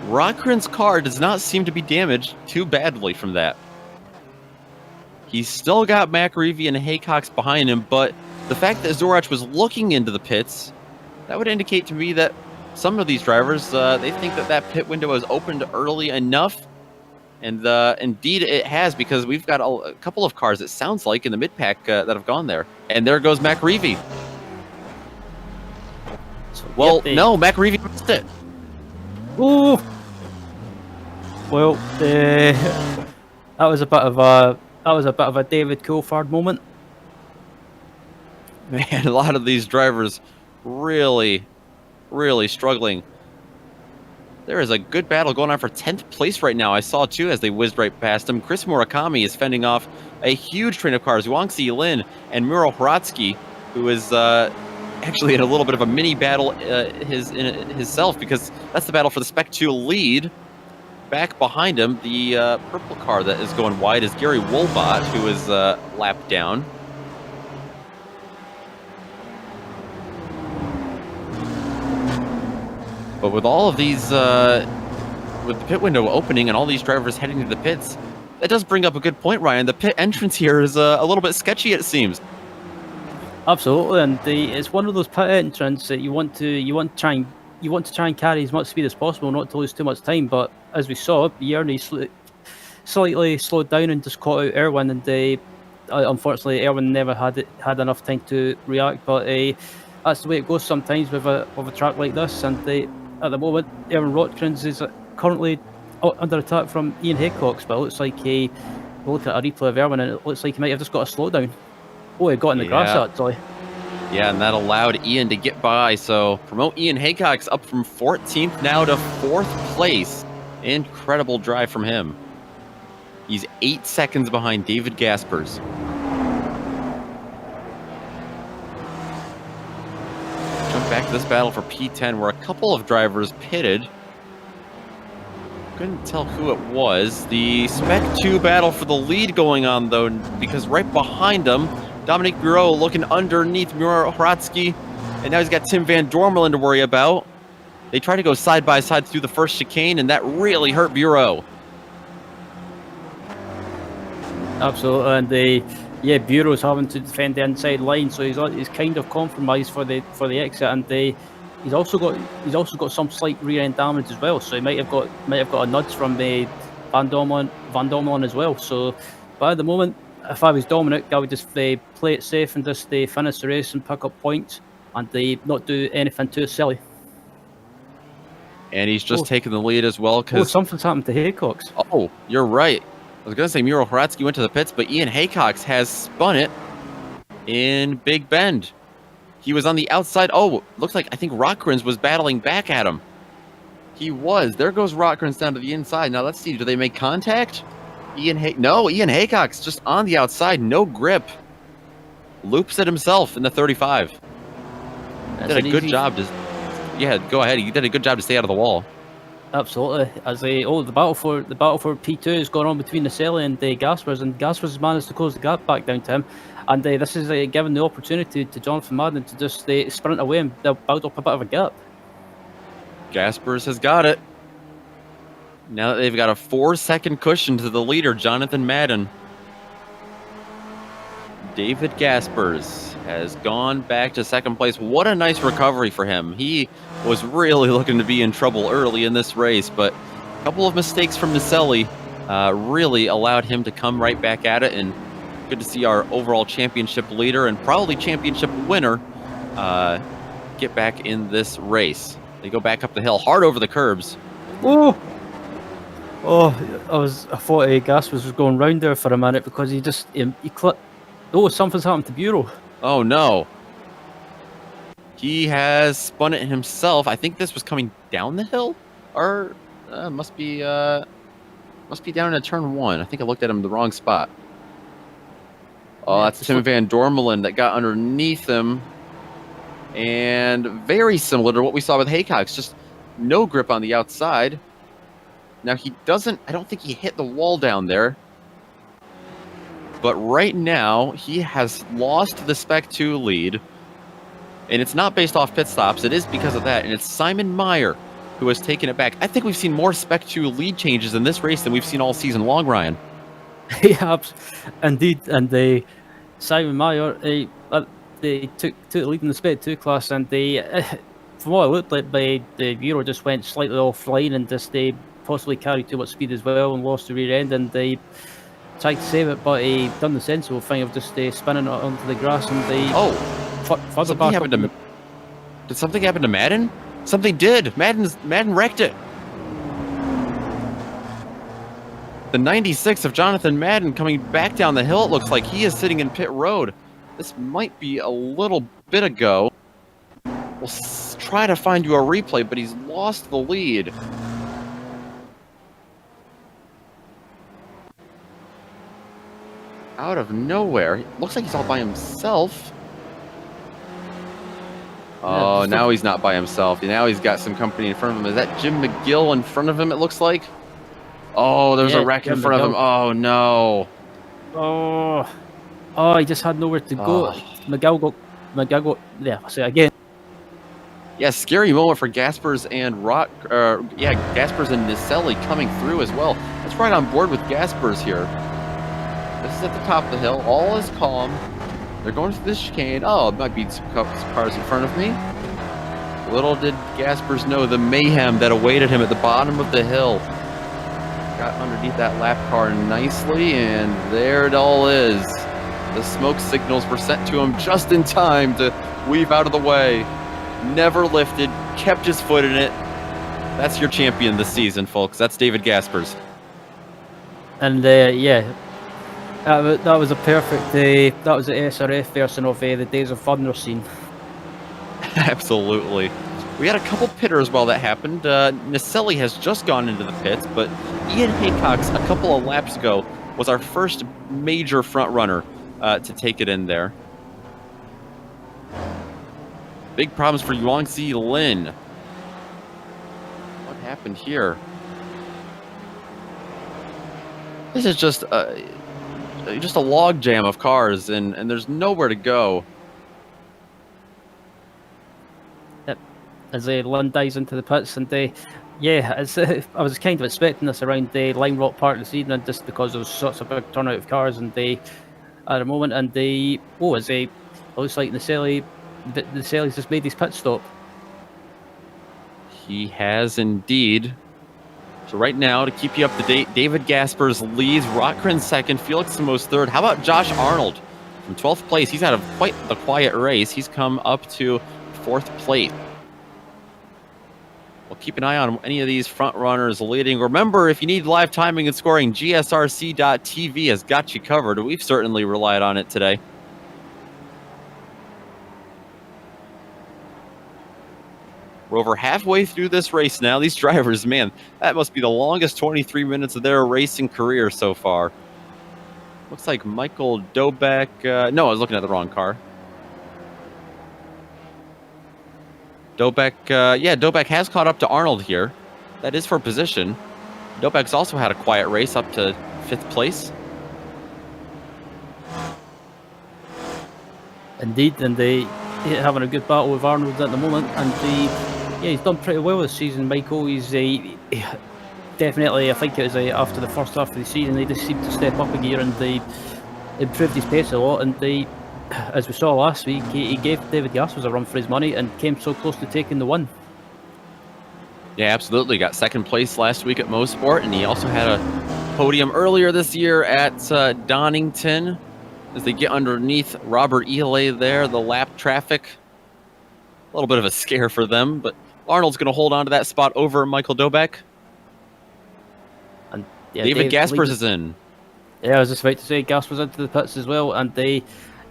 Rotkrins' car does not seem to be damaged too badly from that. He's still got McReevy and Haycox behind him, but the fact that Zorach was looking into the pits, that would indicate to me that some of these drivers, they think that pit window is opened early enough. And indeed it has, because we've got a couple of cars, it sounds like, in the mid-pack that have gone there. And there goes McReevy. Well, no, McReevy missed it. Ooh. Well, that was a bit of a David Coulthard moment. Man, a lot of these drivers really, really struggling. There is a good battle going on for 10th place right now. I saw, too, as they whizzed right past him. Chris Murakami is fending off a huge train of cars. Guangxi Lin and Miro Hiratsky, who is actually in a little bit of a mini battle himself, because that's the battle for the Spec 2 lead. Back behind him, the purple car that is going wide is Gary Wolbott, who is lapped down. But with all of these, with the pit window opening and all these drivers heading to the pits, that does bring up a good point, Ryan. The pit entrance here is a little bit sketchy, it seems. Absolutely, and it's one of those pit entrances that you want to try and carry as much speed as possible, not to lose too much time. But as we saw, Yerny slightly slowed down and just caught out Erwin, and unfortunately Erwin never had enough time to react. But that's the way it goes sometimes with a track like this. And at the moment, Erwin Rotkrans is currently under attack from Ian Haycox, but it looks like we'll look at a replay of Erwin, and it looks like he might have just got a slowdown. Oh, he got in the grass actually. Yeah, and that allowed Ian to get by. So promote Ian Haycox up from 14th now to 4th place. Incredible drive from him. He's 8 seconds behind David Gaspers. Jump back to this battle for P10, where a couple of drivers pitted. Couldn't tell who it was. The Spec 2 battle for the lead going on, though, because right behind him, Dominique Bureau looking underneath Miro Hiratsky, and now he's got Tim Van Dormelen to worry about. They try to go side by side through the first chicane, and that really hurt Bureau. Absolutely, and Bureau's having to defend the inside line, so he's kind of compromised for the exit, and he's also got some slight rear end damage as well. So he might have got a nudge from the Van Dormelen as well. So, but at the moment, if I was Dominic, I would just play it safe and just finish the race and pick up points, and not do anything too silly. And he's just taking the lead as well, because something's happened to Haycox. Oh, you're right. I was going to say Miro Hiratsky went to the pits, but Ian Haycox has spun it in Big Bend. He was on the outside. Oh, looks like I think Rotkrans was battling back at him. He was. There goes Rotkrans down to the inside. Now let's see. Do they make contact? Ian Haycox just on the outside. No grip. Loops it himself in the 35. Did a good job to... Yeah, go ahead. He did a good job to stay out of the wall. Absolutely. As the battle for P2 is going on between Naselli and Gaspers, and Gaspers has managed to close the gap back down to him. And this is given the opportunity to Jonathon Madden to just sprint away and build up a bit of a gap. Gaspers has got it. Now that they've got a 4-second cushion to the leader, Jonathon Madden. David Gaspers has gone back to second place. What a nice recovery for him. He was really looking to be in trouble early in this race, but a couple of mistakes from Naselli really allowed him to come right back at it, and good to see our overall championship leader and probably championship winner get back in this race. They go back up the hill, hard over the curbs. Oh, I thought Gaspers was going round there for a minute, because he clipped. Oh, something's happened to Bureau. Oh no. He has spun it himself. I think this was coming down the hill, or must be down into turn 1. I think I looked at him in the wrong spot. Oh, that's Tim Van Dormelen that got underneath him. And very similar to what we saw with Haycox, just no grip on the outside. Now I don't think he hit the wall down there. But right now, he has lost the Spec 2 lead. And it's not based off pit stops, it is because of that. And it's Simon Meyer who has taken it back. I think we've seen more Spec 2 lead changes in this race than we've seen all season long, Ryan. Yeah, indeed. And Simon Meyer, they took the lead in the Spec 2 class, and from what it looked like, the Bureau just went slightly offline and just possibly carried too much speed as well and lost the rear end, and they tried to save it, but he done the sensible thing of just spinning it onto the grass, and further back up. Did something happen to Madden? Something did. Madden wrecked it. The 96 of Jonathon Madden coming back down the hill. It looks like he is sitting in pit road. This might be a little bit ago. We'll try to find you a replay, but he's lost the lead. Out of nowhere. It looks like he's all by himself. Oh, now he's not by himself. Now he's got some company in front of him. Is that Jim McGill in front of him, it looks like? Oh, there's a wreck in front of him. Oh, no. Oh, he just had nowhere to go. McGill got, yeah, I'll say it again. Yeah, scary moment for Gaspers and Gaspers and Nicelli coming through as well. Let's ride on board with Gaspers here. This is at the top of the hill. All is calm. They're going through this chicane. Oh, it might be some cars in front of me. Little did Gaspers know the mayhem that awaited him at the bottom of the hill. Got underneath that lap car nicely, and there it all is. The smoke signals were sent to him just in time to weave out of the way. Never lifted, kept his foot in it. That's your champion this season, folks. That's David Gaspers. And yeah, that was a perfect. That was the SRF version of the Days of Thunder scene. Absolutely. We had a couple pitters while that happened. Nicelli has just gone into the pits, but Ian Haycox a couple of laps ago was our first major front runner to take it in there. Big problems for Yuangzi Lin. What happened here? This is just a log jam of cars, and there's nowhere to go. Yep. As Lin dives into the pits, and yeah, I was kind of expecting this around the Lime Rock Park this evening, just because there was such a big turnout of cars, and at the moment, and it looks like Nicelli's just made his pit stop. He has indeed. So right now, to keep you up to date, David Gaspers leads, Rockgren second, Felix Simoes third. How about Josh Arnold from 12th place? He's had quite a quiet race. He's come up to 4th place. We'll keep an eye on any of these front runners leading. Remember, if you need live timing and scoring, GSRC.TV has got you covered. We've certainly relied on it today. We're over halfway through this race now. These drivers, man, that must be the longest 23 minutes of their racing career so far. Looks like Michael Dobeck. No, I was looking at the wrong car. Dobeck, yeah, Dobeck has caught up to Arnold here. That is for position. Dobeck's also had a quiet race up to 5th place. Indeed, and having a good battle with Arnold at the moment, and yeah, he's done pretty well this season, Michael. He's definitely, I think it was after the first half of the season, they just seemed to step up a gear, and they improved his pace a lot, and as we saw last week, he gave David Gaspers a run for his money and came so close to taking the win. Yeah, absolutely. Got 2nd place last week at Mosport, and he also had a podium earlier this year at Donington. As they get underneath Robert Ely there, the lap traffic. A little bit of a scare for them, but Arnold's going to hold on to that spot over Michael Dobeck. And yeah, David Gaspers is in. Yeah, I was just about to say Gaspers into the pits as well, and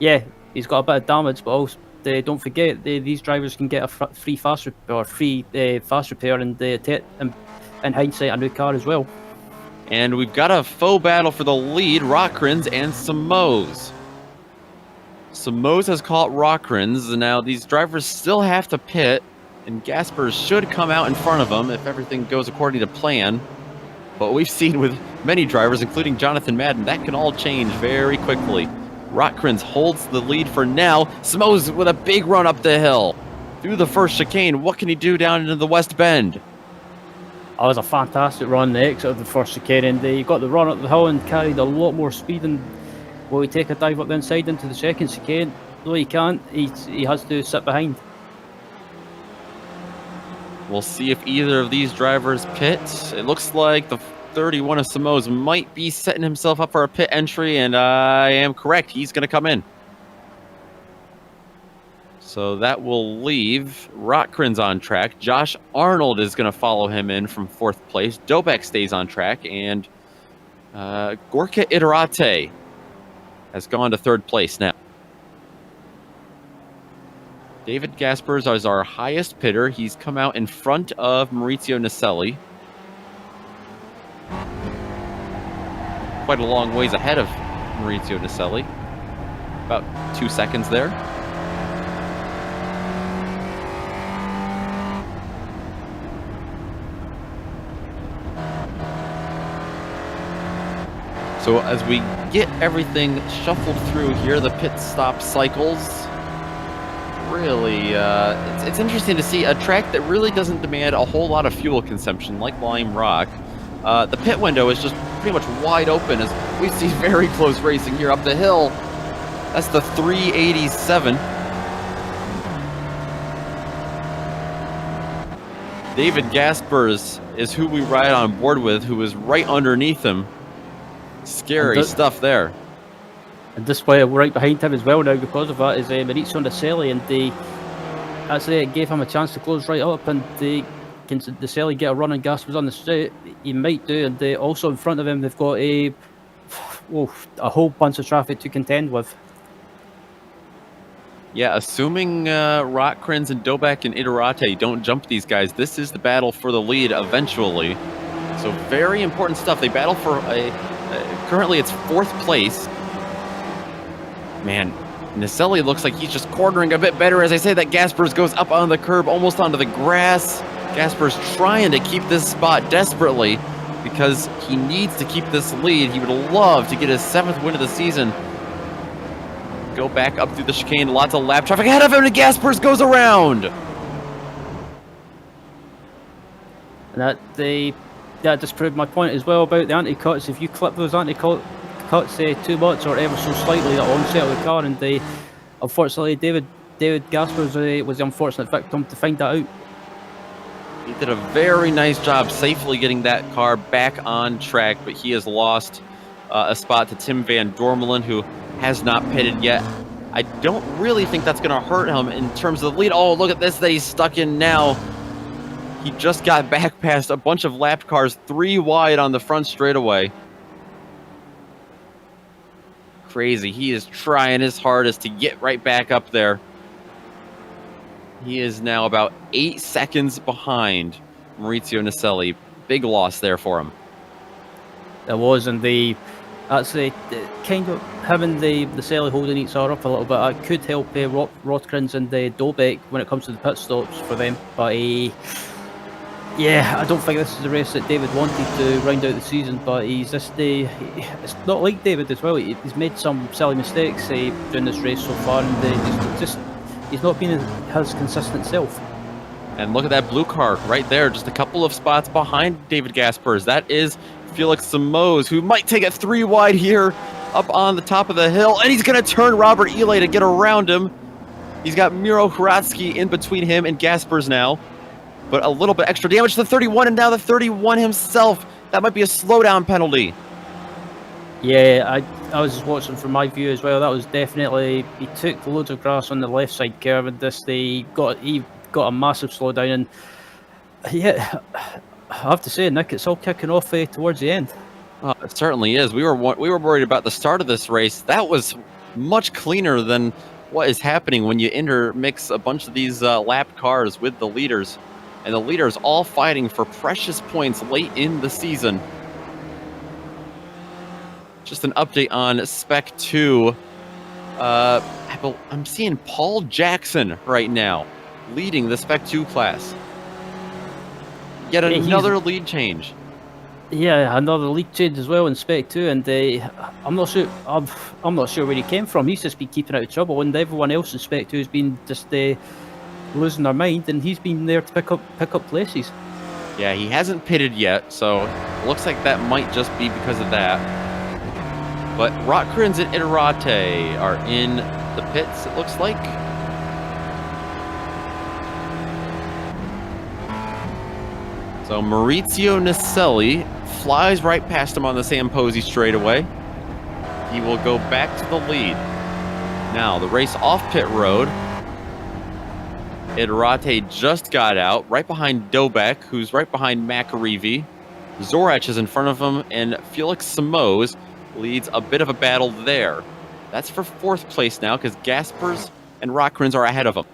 yeah, he's got a bit of damage, but also don't forget these drivers can get a free fast repair, and in hindsight a new car as well. And we've got a faux battle for the lead, Rockgrens and Simoes. Simoes has caught Rockgrens. Now these drivers still have to pit, and Gaspers should come out in front of them if everything goes according to plan. But we've seen with many drivers, including Jonathon Madden, that can all change very quickly. Rockgrens holds the lead for now. Simoes with a big run up the hill. Through the first chicane, what can he do down into the West Bend? That was a fantastic run, the exit of the first chicane, and he got the run up the hill and carried a lot more speed, and will he take a dive up the inside into the second chicane? No, he can't. He has to sit behind. We'll see if either of these drivers pit. It looks like the 31 of Simoes might be setting himself up for a pit entry, and I am correct. He's going to come in. So that will leave Rockgrens on track. Josh Arnold is going to follow him in from 4th place. Dobeck stays on track, and Gorka Iterate has gone to 3rd place now. David Gaspers is our highest pitter. He's come out in front of Maurizio Naselli. Quite a long ways ahead of Maurizio Naselli. About 2 seconds there. So as we get everything shuffled through here, the pit stop cycles, really, it's interesting to see a track that really doesn't demand a whole lot of fuel consumption, like Lime Rock. The pit window is just pretty much wide open as we see very close racing here up the hill. That's the 387. David Gaspers is who we ride on board with, who is right underneath him. Scary stuff there. And this way, right behind him as well now because of that is Maurizio Naselli, and it gave him a chance to close right up, and can Naselli get a run and Gaspers on the straight? He might do, and also in front of him they've got a whole bunch of traffic to contend with. Yeah, assuming Rotkrins and Dobek and Iterate don't jump these guys, this is the battle for the lead eventually. So very important stuff. They battle for currently it's 4th place. Man, Naselli looks like he's just cornering a bit better. As I say, that Gaspers goes up on the curb, almost onto the grass. Gaspers trying to keep this spot desperately because he needs to keep this lead. He would love to get his 7th win of the season. Go back up through the chicane. Lots of lap traffic ahead of him, and Gaspers goes around. And that just proved my point as well about the anti-cuts. If you clip those anti-cuts too much or ever so slightly, that onset of the car, and unfortunately David Gaspers was the unfortunate victim to find that out. He did a very nice job safely getting that car back on track, but he has lost a spot to Tim Van Dormelen, who has not pitted yet. I don't really think that's going to hurt him in terms of the lead. Oh, look at this that he's stuck in now. He just got back past a bunch of lapped cars, 3 wide on the front straightaway. Crazy. He is trying his hardest to get right back up there. He is now about 8 seconds behind Maurizio Naselli. Big loss there for him. There was, and actually kind of having the Naselli holding each other up a little bit, that could help Rotkrins and Dobek when it comes to the pit stops for them. But yeah, I don't think this is the race that David wanted to round out the season, but he's just it's not like David as well. He's made some silly mistakes during this race so far, and he's not been his consistent self. And look at that blue car right there, just a couple of spots behind David Gaspers. That is Felix Simoes, who might take it 3 wide here up on the top of the hill, and he's going to turn Robert Eley to get around him. He's got Miro Hratsky in between him and Gaspers now. But a little bit extra damage to the 31, and now the 31 himself. That might be a slowdown penalty. Yeah, I was just watching from my view as well. That was definitely, he took loads of grass on the left side curve, and he got a massive slowdown. And yeah, I have to say, Nick, it's all kicking off towards the end. Oh, it certainly is. We were worried about the start of this race. That was much cleaner than what is happening when you intermix a bunch of these lapped cars with the leaders. And the leaders all fighting for precious points late in the season. Just an update on Spec 2. I'm seeing Paul Jackson right now leading the Spec 2 class. Yet another lead change. Yeah, another lead change as well in Spec 2, and I'm not sure. I'm not sure where he came from. He's just been keeping out of trouble, and everyone else in Spec 2 has been just losing their mind, and he's been there to pick up places. Yeah, he hasn't pitted yet, so it looks like that might just be because of that. But Rotkrins and Iterate are in the pits, it looks like. So Maurizio Naselli flies right past him on the Samposi straightaway. He will go back to the lead. Now, the race off pit road. Iterate just got out, right behind Dobek, who's right behind McAreevy. Zorach is in front of him, and Felix Simoes leads a bit of a battle there. That's for 4th place now, because Gaspers and Rotkrins are ahead of him.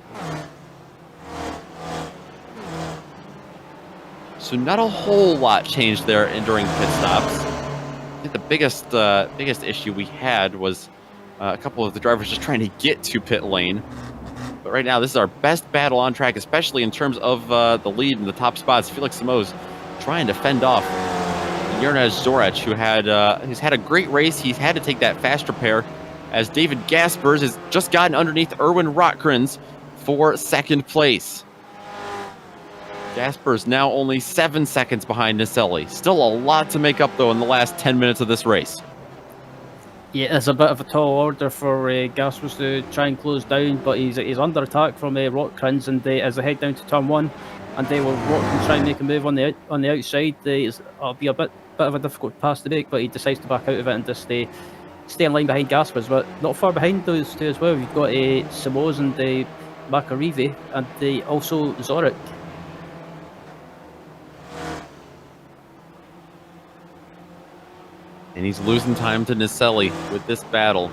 So not a whole lot changed there during pit stops. I think the biggest issue we had was a couple of the drivers just trying to get to pit lane. But right now, this is our best battle on track, especially in terms of the lead in the top spots. Felix Simoes trying to fend off Jonathon Zorach, who's had a great race. He's had to take that fast repair, as David Gaspers has just gotten underneath Erwin Rotkrins for second place. Gaspers now only 7 seconds behind Nicelli. Still a lot to make up, though, in the last 10 minutes of this race. Yeah, it's a bit of a tall order for Gaspers to try and close down, but he's under attack from Rotkrins, and as they head down to turn 1, and they will Rotkrins try and make a move on the outside. It'll be a bit of a difficult pass to make, but he decides to back out of it and just stay in line behind Gaspers, but not far behind those two as well. You've got Simoes and Macarivi, and also Zorach. And he's losing time to Nicelli with this battle.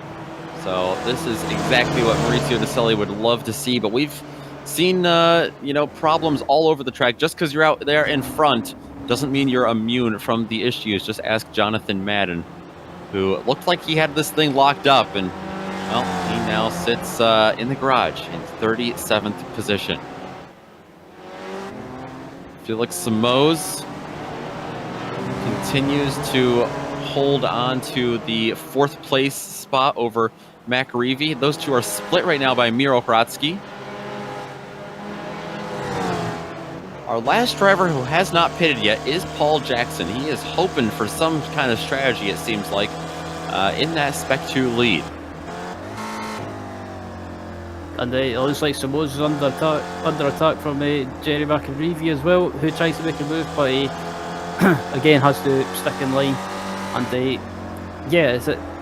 So this is exactly what Mauricio Nicelli would love to see. But we've seen, problems all over the track. Just because you're out there in front doesn't mean you're immune from the issues. Just ask Jonathon Madden, who looked like he had this thing locked up. And, well, he now sits in the garage in 37th position. Felix Simoes continues to hold on to the 4th place spot over Macarivi. Those two are split right now by Miro Hratsky. Our last driver who has not pitted yet is Paul Jackson. He is hoping for some kind of strategy, it seems like, in that Spec 2 lead. And it looks like Simoes is under attack from Jerry Macarivi as well, who tries to make a move, but he again has to stick in line. And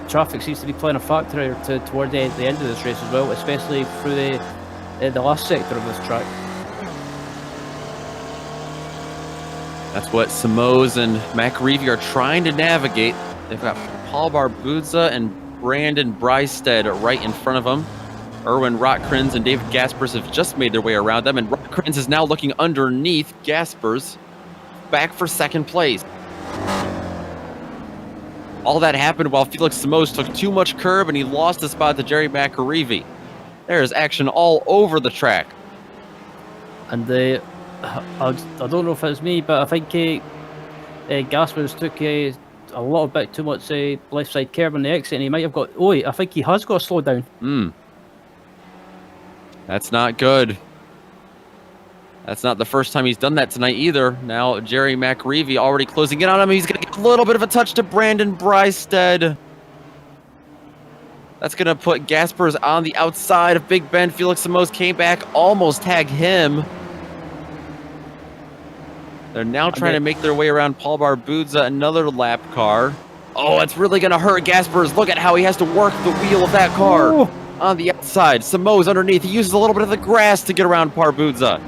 traffic seems to be playing a factor toward the end of this race as well, especially through the last sector of this track. That's what Simoes and Macarivi are trying to navigate. They've got Paul Barbuza and Brandon Breisted right in front of them. Erwin Rotkrins and David Gaspers have just made their way around them, and Rotkrins is now looking underneath Gaspers, back for second place. All that happened while Felix Simoes took too much curb and he lost the spot to Jerry Macarivi. There is action all over the track. And I don't know if it's me, but I think Gaspers took a little bit too much left side curb on the exit, and he might have got... I think he has got to slow down. That's not good. That's not the first time he's done that tonight either. Now Jerry Macarivi already closing in on him. He's going to get a little bit of a touch to Brandon Breisted. That's going to put Gaspers on the outside of Big Ben. Felix Simoes came back, almost tagged him. They're now trying to make their way around Paul Barbuza, another lap car. Oh, it's really going to hurt Gaspers. Look at how he has to work the wheel of that car on the outside. Simoes underneath. He uses a little bit of the grass to get around Barbuza.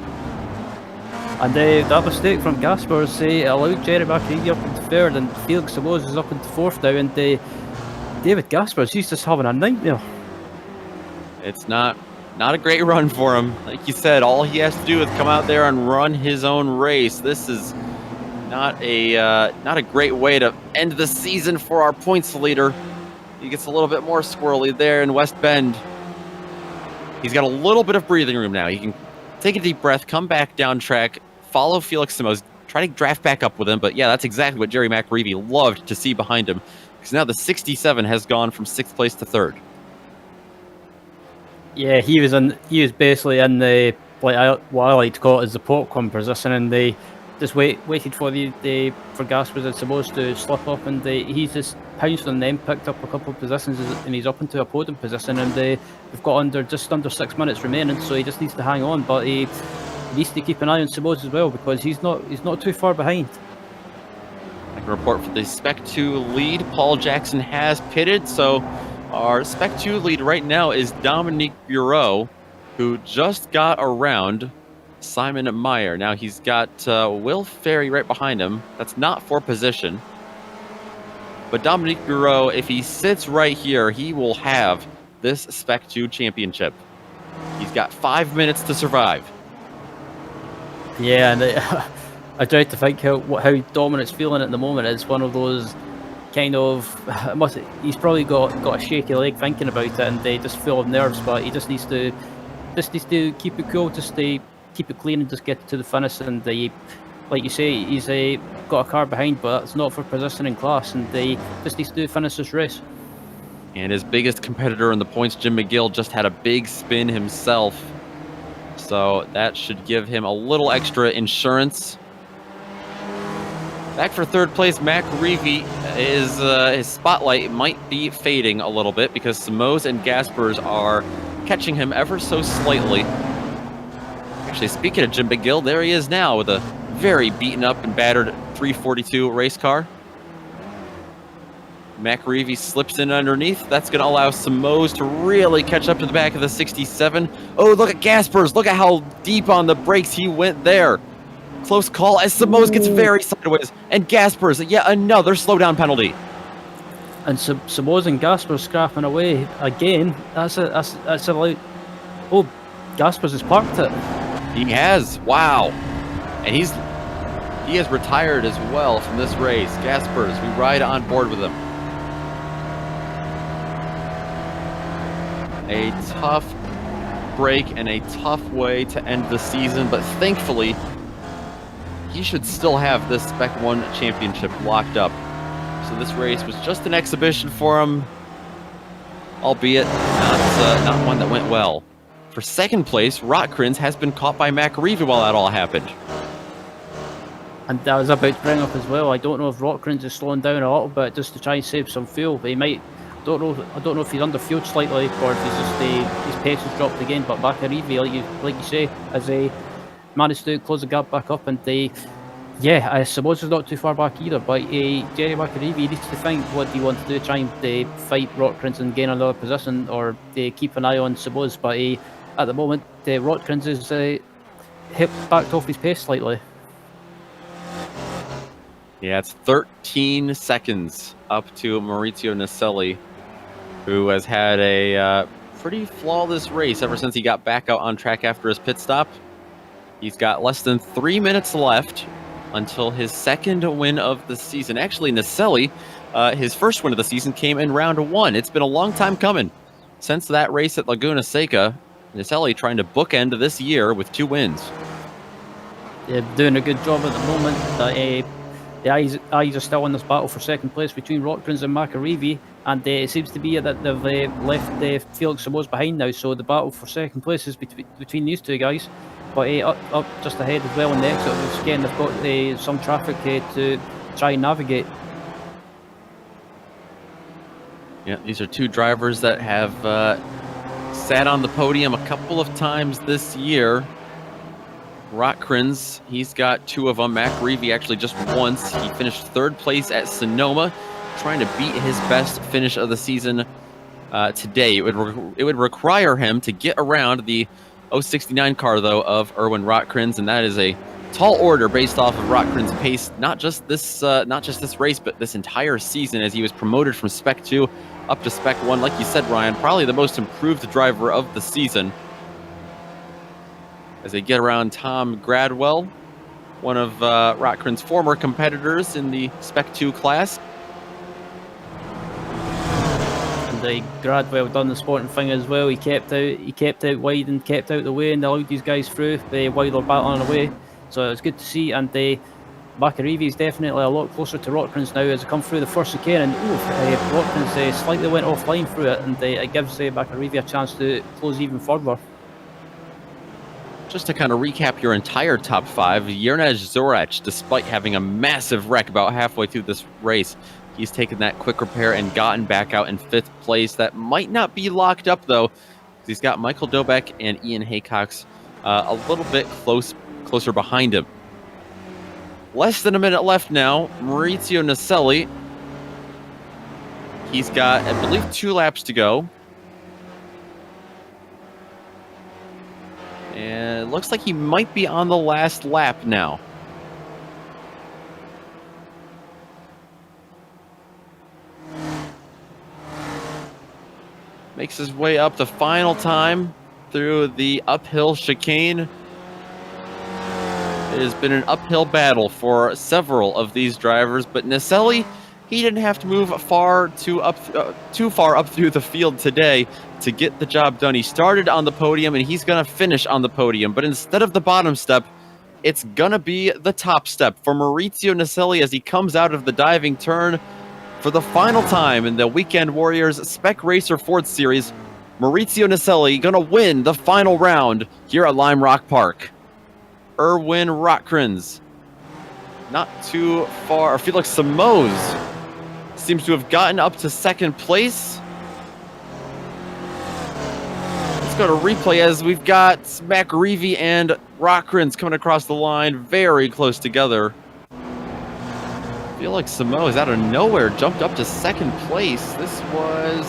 And that mistake from Gaspers allowed Jerry Macarivi up into 3rd, and Felix Simoes is up into 4th now, and David Gaspers, he's just having a nightmare. It's not a great run for him. Like you said, all he has to do is come out there and run his own race. This is not a great way to end the season for our points leader. He gets a little bit more squirrely there in West Bend. He's got a little bit of breathing room now. He can take a deep breath, come back down track, follow Felix Simoes, try to draft back up with him. But yeah, that's exactly what Jerry Macarivi loved to see behind him, because now the 67 has gone from 6th place to 3rd. Yeah, he was basically in the what I like to call it as the popcorn position, and they just waited for for Gaspers and Simoes to slip up, and he's just pounced on them, picked up a couple of positions, and he's up into a podium position, and they've got just under 6 minutes remaining, so he just needs to hang on, but he needs to keep an eye on Simoes as well, because he's not too far behind. I can report for the Spec 2 lead. Paul Jackson has pitted, so our Spec 2 lead right now is Dominique Bureau, who just got around Simon Meyer. Now he's got Will Ferry right behind him. That's not for position. But Dominique Bureau, if he sits right here, he will have this Spec 2 championship. He's got 5 minutes to survive. Yeah, and I try to think how Dominic's feeling at the moment. It's one of those kind of he's probably got a shaky leg thinking about it, and they just full of nerves. But he just needs to keep it cool, keep it clean, and just get to the finish. And like you say, he's got a car behind, but it's not for position in class, and they just needs to finish this race. And his biggest competitor in the points, Jim McGill, just had a big spin himself. So that should give him a little extra insurance. Back for third place, Mac Reevy is his spotlight might be fading a little bit because Simoes and Gaspers are catching him ever so slightly. Actually, speaking of Jim McGill, there he is now with a very beaten up and battered 342 race car. Mac Reevy slips in underneath. That's going to allow Simoes to really catch up to the back of the 67. Oh, look at Gaspers. Look at how deep on the brakes he went there. Close call as Simoes gets very sideways. And Gaspers, yet another slowdown penalty. And Simoes and Gaspers scrapping away again. That's allowed. Oh, Gaspers has parked it. He has. Wow. And he has retired as well from this race. Gaspers, we ride on board with him. A tough break and a tough way to end the season, but thankfully, he should still have this Spec 1 championship locked up. So this race was just an exhibition for him, albeit not one that went well. For second place, Rotkrins has been caught by Mac Reevy while that all happened. And I was about to bring up as well, I don't know if Rotkrins is slowing down a little bit just to try and save some fuel. He might, I don't know if he's under fueled slightly or if he's just his pace has dropped again. But Mac Reevy, like you say, has managed to close the gap back up, and I suppose it's not too far back either. But Jerry Mac Reevy needs to think what do you want to do, try and fight Rotkrins and gain another position, or keep an eye on Simoes. But at the moment, Rotkrins is backed off his pace slightly. Yeah, it's 13 seconds up to Maurizio Naselli, who has had a pretty flawless race ever since he got back out on track after his pit stop. He's got less than 3 minutes left until his second win of the season. Actually, Naselli, his first win of the season came in round 1. It's been a long time coming. Since that race at Laguna Seca, Naselli trying to bookend this year with 2 wins. They're doing a good job at the moment. The eyes are still in this battle for second place between Rotkrins and Mac Reevy, and it seems to be that they've left Felix Simoes behind now, so the battle for second place is between these two guys. But up just ahead as well in the exit, again they've got some traffic to try and navigate. Yeah, these are two drivers that have sat on the podium a couple of times this year. Rotkrins, he's got 2 of them. Mac Reevy actually just once. He finished 3rd place at Sonoma, trying to beat his best finish of the season today. It would require him to get around the 069 car, though, of Erwin Rotkrins, and that is a tall order based off of Rotkrins' pace, not just this race, but this entire season, as he was promoted from Spec 2 up to Spec 1. Like you said, Ryan, probably the most improved driver of the season. As they get around Tom Gradwell, one of Rotkrins' former competitors in the Spec 2 class. And Gradwell done the sporting thing as well. He kept out wide and kept out the way and allowed these guys through while they're battling away. So it was good to see. And Mac Reevy is definitely a lot closer to Rotkrins now as they come through the first chicane. And Rotkrins slightly went offline through it, and it gives Mac Reevy a chance to close even further. Just to kind of recap your entire top 5, Jernej Zorach, despite having a massive wreck about halfway through this race, he's taken that quick repair and gotten back out in 5th place. That might not be locked up, though. He's got Michael Dobeck and Ian Haycox a little bit closer behind him. Less than a minute left now. Maurizio Naselli. He's got, I believe, 2 laps to go. And it looks like he might be on the last lap now. Makes his way up the final time through the uphill chicane. It has been an uphill battle for several of these drivers, but Naselli, he didn't have to move too far up through the field today to get the job done. He started on the podium, and he's going to finish on the podium, but instead of the bottom step, it's going to be the top step for Maurizio Naselli as he comes out of the diving turn for the final time in the Weekend Warriors Spec Racer Ford Series. Maurizio Naselli going to win the final round here at Lime Rock Park. Erwin Rotkrins, not too far. Felix Simoes seems to have gotten up to second place. Let's go to replay as we've got McReevy and Rotkrins coming across the line very close together. I feel like Simoes out of nowhere jumped up to second place. This was,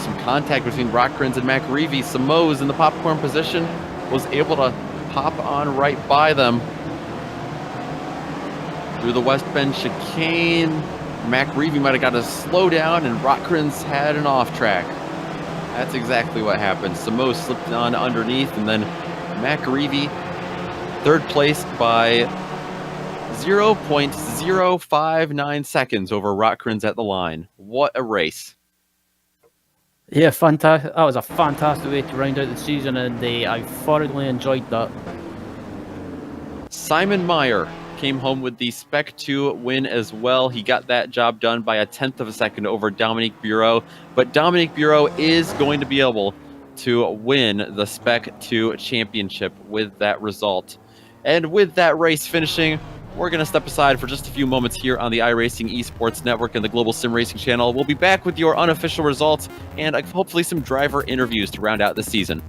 some contact between Rotkrins and McReevy. Simoes in the popcorn position was able to pop on right by them through the West Bend chicane. McReevy might have got a slow down, and Rotkrins had an off track. That's exactly what happened. Simoes slipped on underneath, and then McReevy third place by 0.059 seconds over Rotkrins at the line. What a race. Yeah, fantastic. That was a fantastic way to round out the season, and I thoroughly enjoyed that. Simon Meyer came home with the Spec 2 win as well. He got that job done by a 1/10 of a second over Dominique Bureau, but Dominique Bureau is going to be able to win the Spec 2 championship with that result. And with that race finishing, we're going to step aside for just a few moments here on the iRacing Esports Network and the Global Sim Racing channel. We'll be back with your unofficial results and hopefully some driver interviews to round out the season.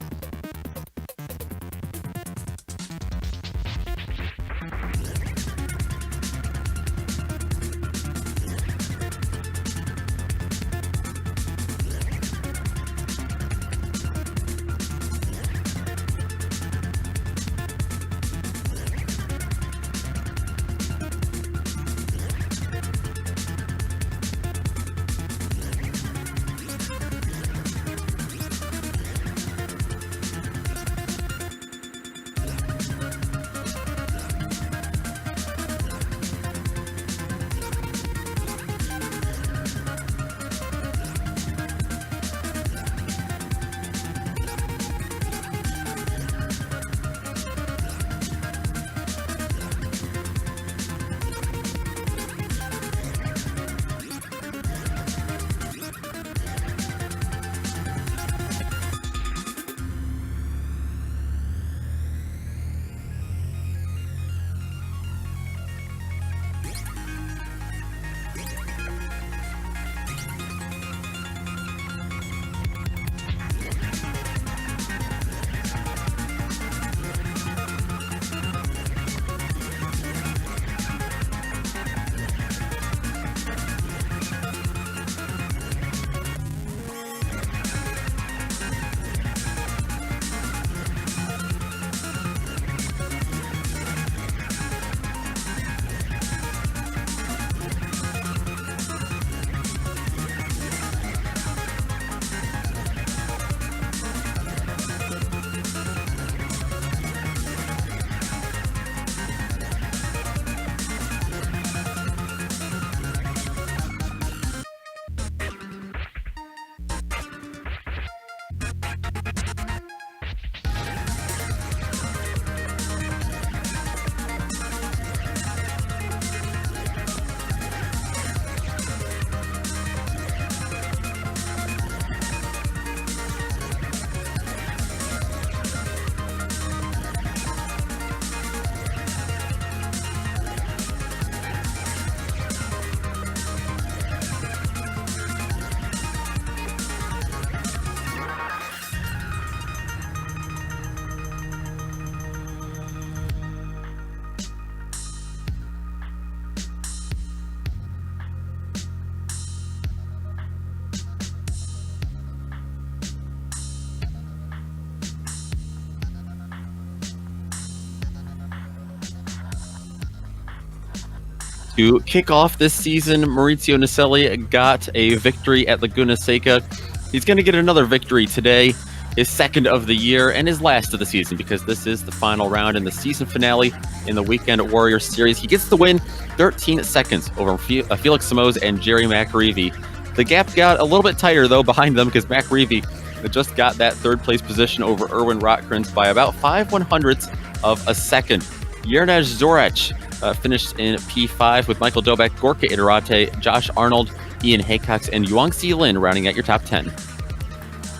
To kick off this season, Maurizio Naselli got a victory at Laguna Seca. He's going to get another victory today his second of the year and his last of the season, because this is the final round in the season finale in the Weekend Warriors series. He gets the win, 13 seconds over Felix Simoes and Jerry McAreevy. The gap got a little bit tighter, though, behind them, because McAreevy just got that third place position over Erwin Rotkrans by about 5/100ths of a second. Jernej Zorach finished in P5 with Michael Dobek, Gorka Iturrate, Josh Arnold, Ian Haycox, and Yuangxi Lin rounding out your top 10.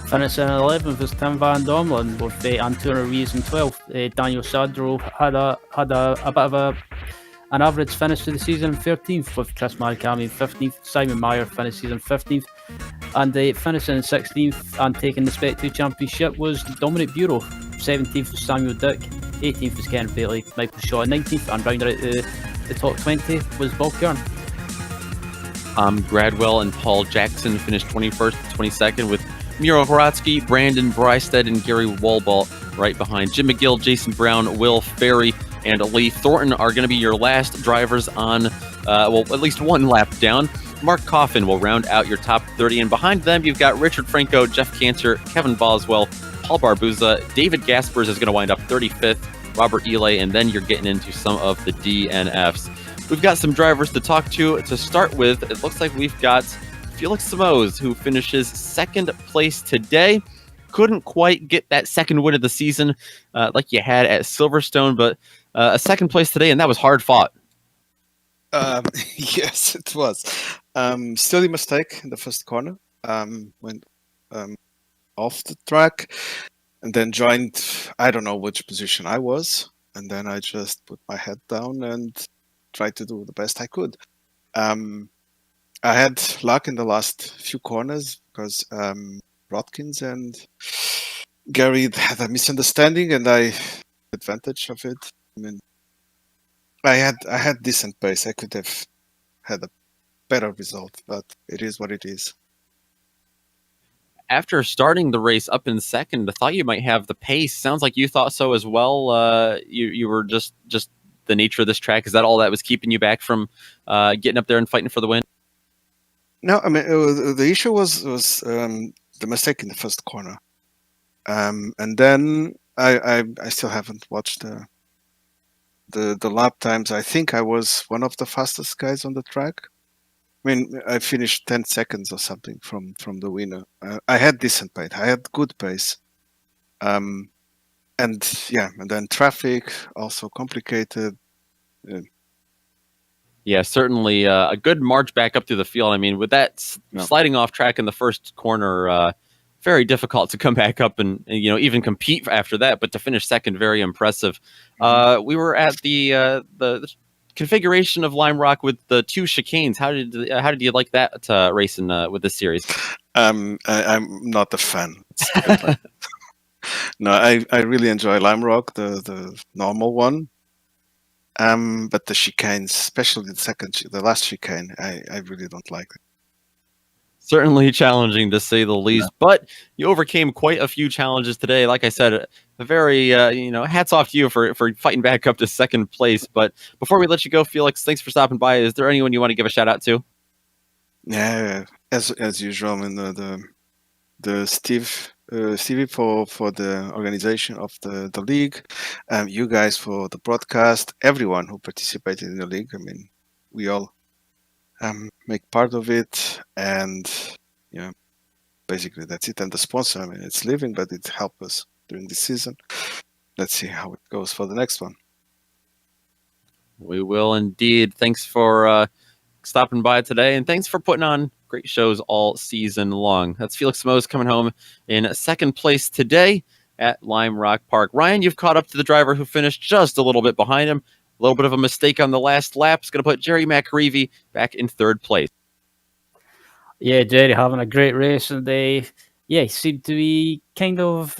Finishing in 11th was Tim Van Domelen with Antonio Rees in 12th. Daniel Sadro had a bit of an average finish to the season, 13th, with Chris Marikami in 15th. Simon Meyer finished season 15th. And finishing in 16th and taking the Spec 2 Championship was Dominic Bureau. 17th was Samuel Dick. 18th was Ken Bailey, Michael Shaw 19th, and rounding out the top 20 was Bob Kern. Gradwell and Paul Jackson finished 21st, 22nd, with Miro Horatsky, Brandon Brystead, and Gary Walball right behind. Jim McGill, Jason Brown, Will Ferry, and Lee Thornton are going to be your last drivers on, at least one lap down. Mark Coffin will round out your top 30, and behind them you've got Richard Franco, Jeff Cantor, Kevin Boswell, Paul Barbuza. David Gaspers is going to wind up 35th, Robert Elay, and then you're getting into some of the DNFs. We've got some drivers to talk to. To start with, it looks like we've got Felix Simoes, who finishes second place today. Couldn't quite get that second win of the season like you had at Silverstone, but a second place today, and that was hard fought. Yes, it was. Still a mistake in the first corner. Went off the track and then joined, I don't know which position I was. And then I just put my head down and tried to do the best I could. I had luck in the last few corners because Rotkins and Gary had a misunderstanding and I took advantage of it. I mean, I had decent pace. I could have had a better result, but it is what it is. After starting the race up in second, I thought you might have the pace. Sounds like you thought so as well. You were just the nature of this track. Is that all that was keeping you back from getting up there and fighting for the win? No, I mean the issue was the mistake in the first corner, and then I still haven't watched the lap times. I think I was one of the fastest guys on the track. I mean, I finished 10 seconds or something from the winner. I had decent pace. I had good pace. And then traffic also complicated. Yeah, certainly a good march back up through the field. I mean, with that sliding off track in the first corner, very difficult to come back up and even compete after that. But to finish second, very impressive. We were at the configuration of Lime Rock with the two chicanes. How did you like that racing with this series? I'm not a fan. No, I really enjoy Lime Rock, the normal one. But the chicanes, especially the last chicane, I really don't like it. Certainly challenging to say the least, but you overcame quite a few challenges today. Like I said, a very, hats off to you for fighting back up to second place. But before we let you go, Felix, thanks for stopping by. Is there anyone you want to give a shout out to? Yeah, as usual, I mean, the Stevie for the organization of the league, you guys for the broadcast, everyone who participated in the league. I mean, we all make part of it, and basically that's it. And the sponsor, I mean, it's living, but it helped us during the season. Let's see how it goes for the next one. We will indeed. Thanks for stopping by today, and thanks for putting on great shows all season long. That's Felix Simoes coming home in second place today at Lime Rock Park. Ryan, you've caught up to the driver who finished just a little bit behind him. A little bit of a mistake on the last lap is going to put Jerry McAreevy back in third place. Yeah, Jerry having a great race, and he seemed to be kind of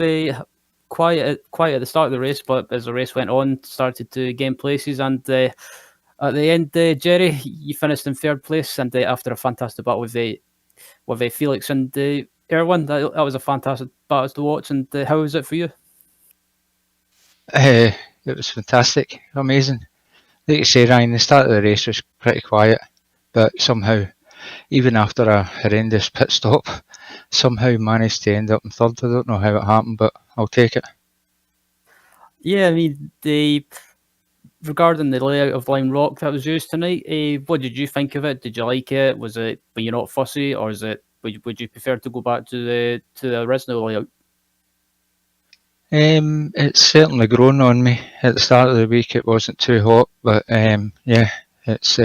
quiet at the start of the race, but as the race went on, started to gain places, and at the end, Jerry, you finished in third place, and after a fantastic battle with Felix and Erwin, that was a fantastic battle to watch. And how was it for you? It was fantastic, amazing. Like you say, Ryan, the start of the race was pretty quiet, but somehow even after a horrendous pit stop, somehow managed to end up in third. I don't know how it happened, but I'll take it. Yeah, I mean, regarding the layout of Lime Rock that was used tonight, what did you think of it? Did you like it? Were you not fussy, or would you prefer to go back to the original layout? It's certainly grown on me. At the start of the week, it wasn't too hot, but yeah, it's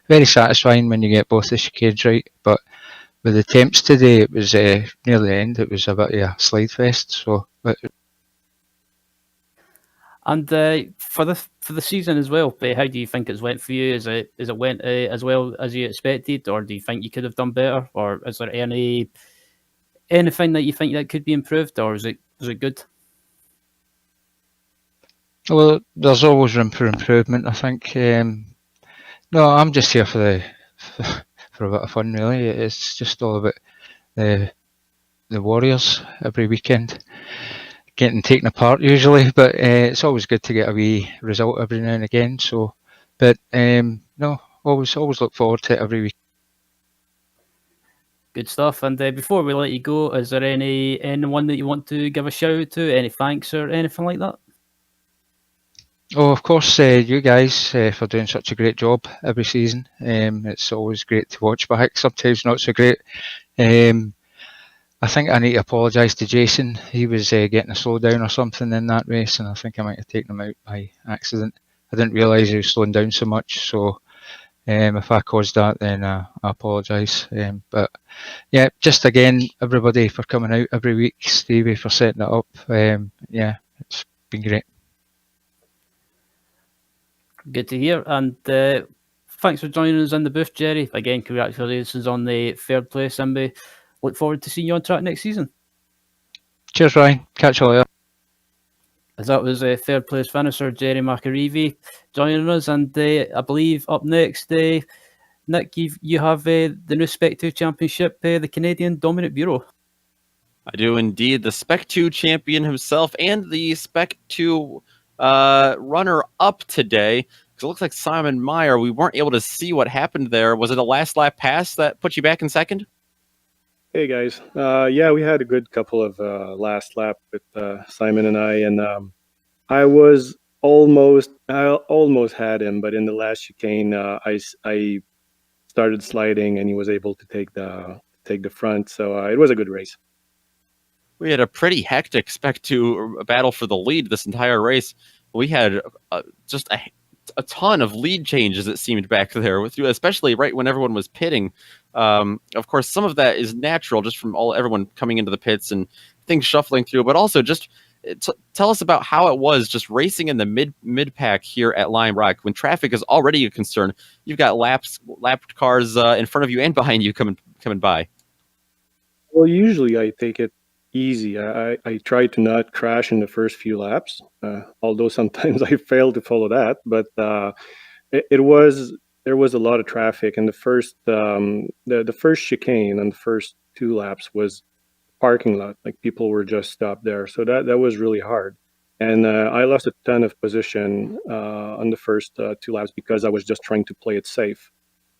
very satisfying when you get both the chicades right. But with the temps today, it was near the end. It was a bit of a slide fest. So, but And for the season as well, how do you think it's went for you? Is it went as well as you expected, or do you think you could have done better, or is there anything that you think that could be improved, or was it good? well, there's always room for improvement. I think. No, I'm just here for for a bit of fun. Really, it's just all about the Warriors every weekend, getting taken apart usually. But it's always good to get a wee result every now and again. So, but no, always look forward to it every week. Good stuff. And before we let you go, is there anyone that you want to give a shout out to? Any thanks or anything like that? Oh, of course, you guys for doing such a great job every season. It's always great to watch back. Sometimes not so great. I think I need to apologise to Jason. He was getting a slowdown or something in that race, and I think I might have taken him out by accident. I didn't realise he was slowing down so much. So if I caused that, then I apologise. But yeah, just again, everybody for coming out every week. Stevie for setting it up. Yeah, it's been great. Good to hear. And thanks for joining us in the booth, Jerry. Again, congratulations on the third place, and we look forward to seeing you on track next season. Cheers, Ryan. Catch you later. As that was a third place finisher, Jerry McAreevy, joining us. And I believe up next, Nick, you have the new Spec 2 Championship, the Canadian Dominant Bureau. I do indeed. The Spec 2 champion himself and the Spec 2 runner-up today. Because it looks like Simon Meyer, we weren't able to see what happened there. Was it a last lap pass that put you back in second? Hey guys, yeah, we had a good couple of last lap with Simon and I almost had him, but in the last chicane, I started sliding and he was able to take the front, so it was a good race. We had a pretty hectic Spec 2 battle for the lead this entire race. We had just a ton of lead changes, it seemed, back there, especially right when everyone was pitting. Of course, some of that is natural, just from everyone coming into the pits and things shuffling through, but also just tell us about how it was just racing in the mid pack here at Lime Rock when traffic is already a concern. You've got lapped cars in front of you and behind you coming by. Well, usually I take it easy. I try to not crash in the first few laps, although sometimes I fail to follow that. But there was a lot of traffic, and the first chicane on the first two laps was parking lot. Like people were just stopped there, so that was really hard. And I lost a ton of position on the first two laps because I was just trying to play it safe.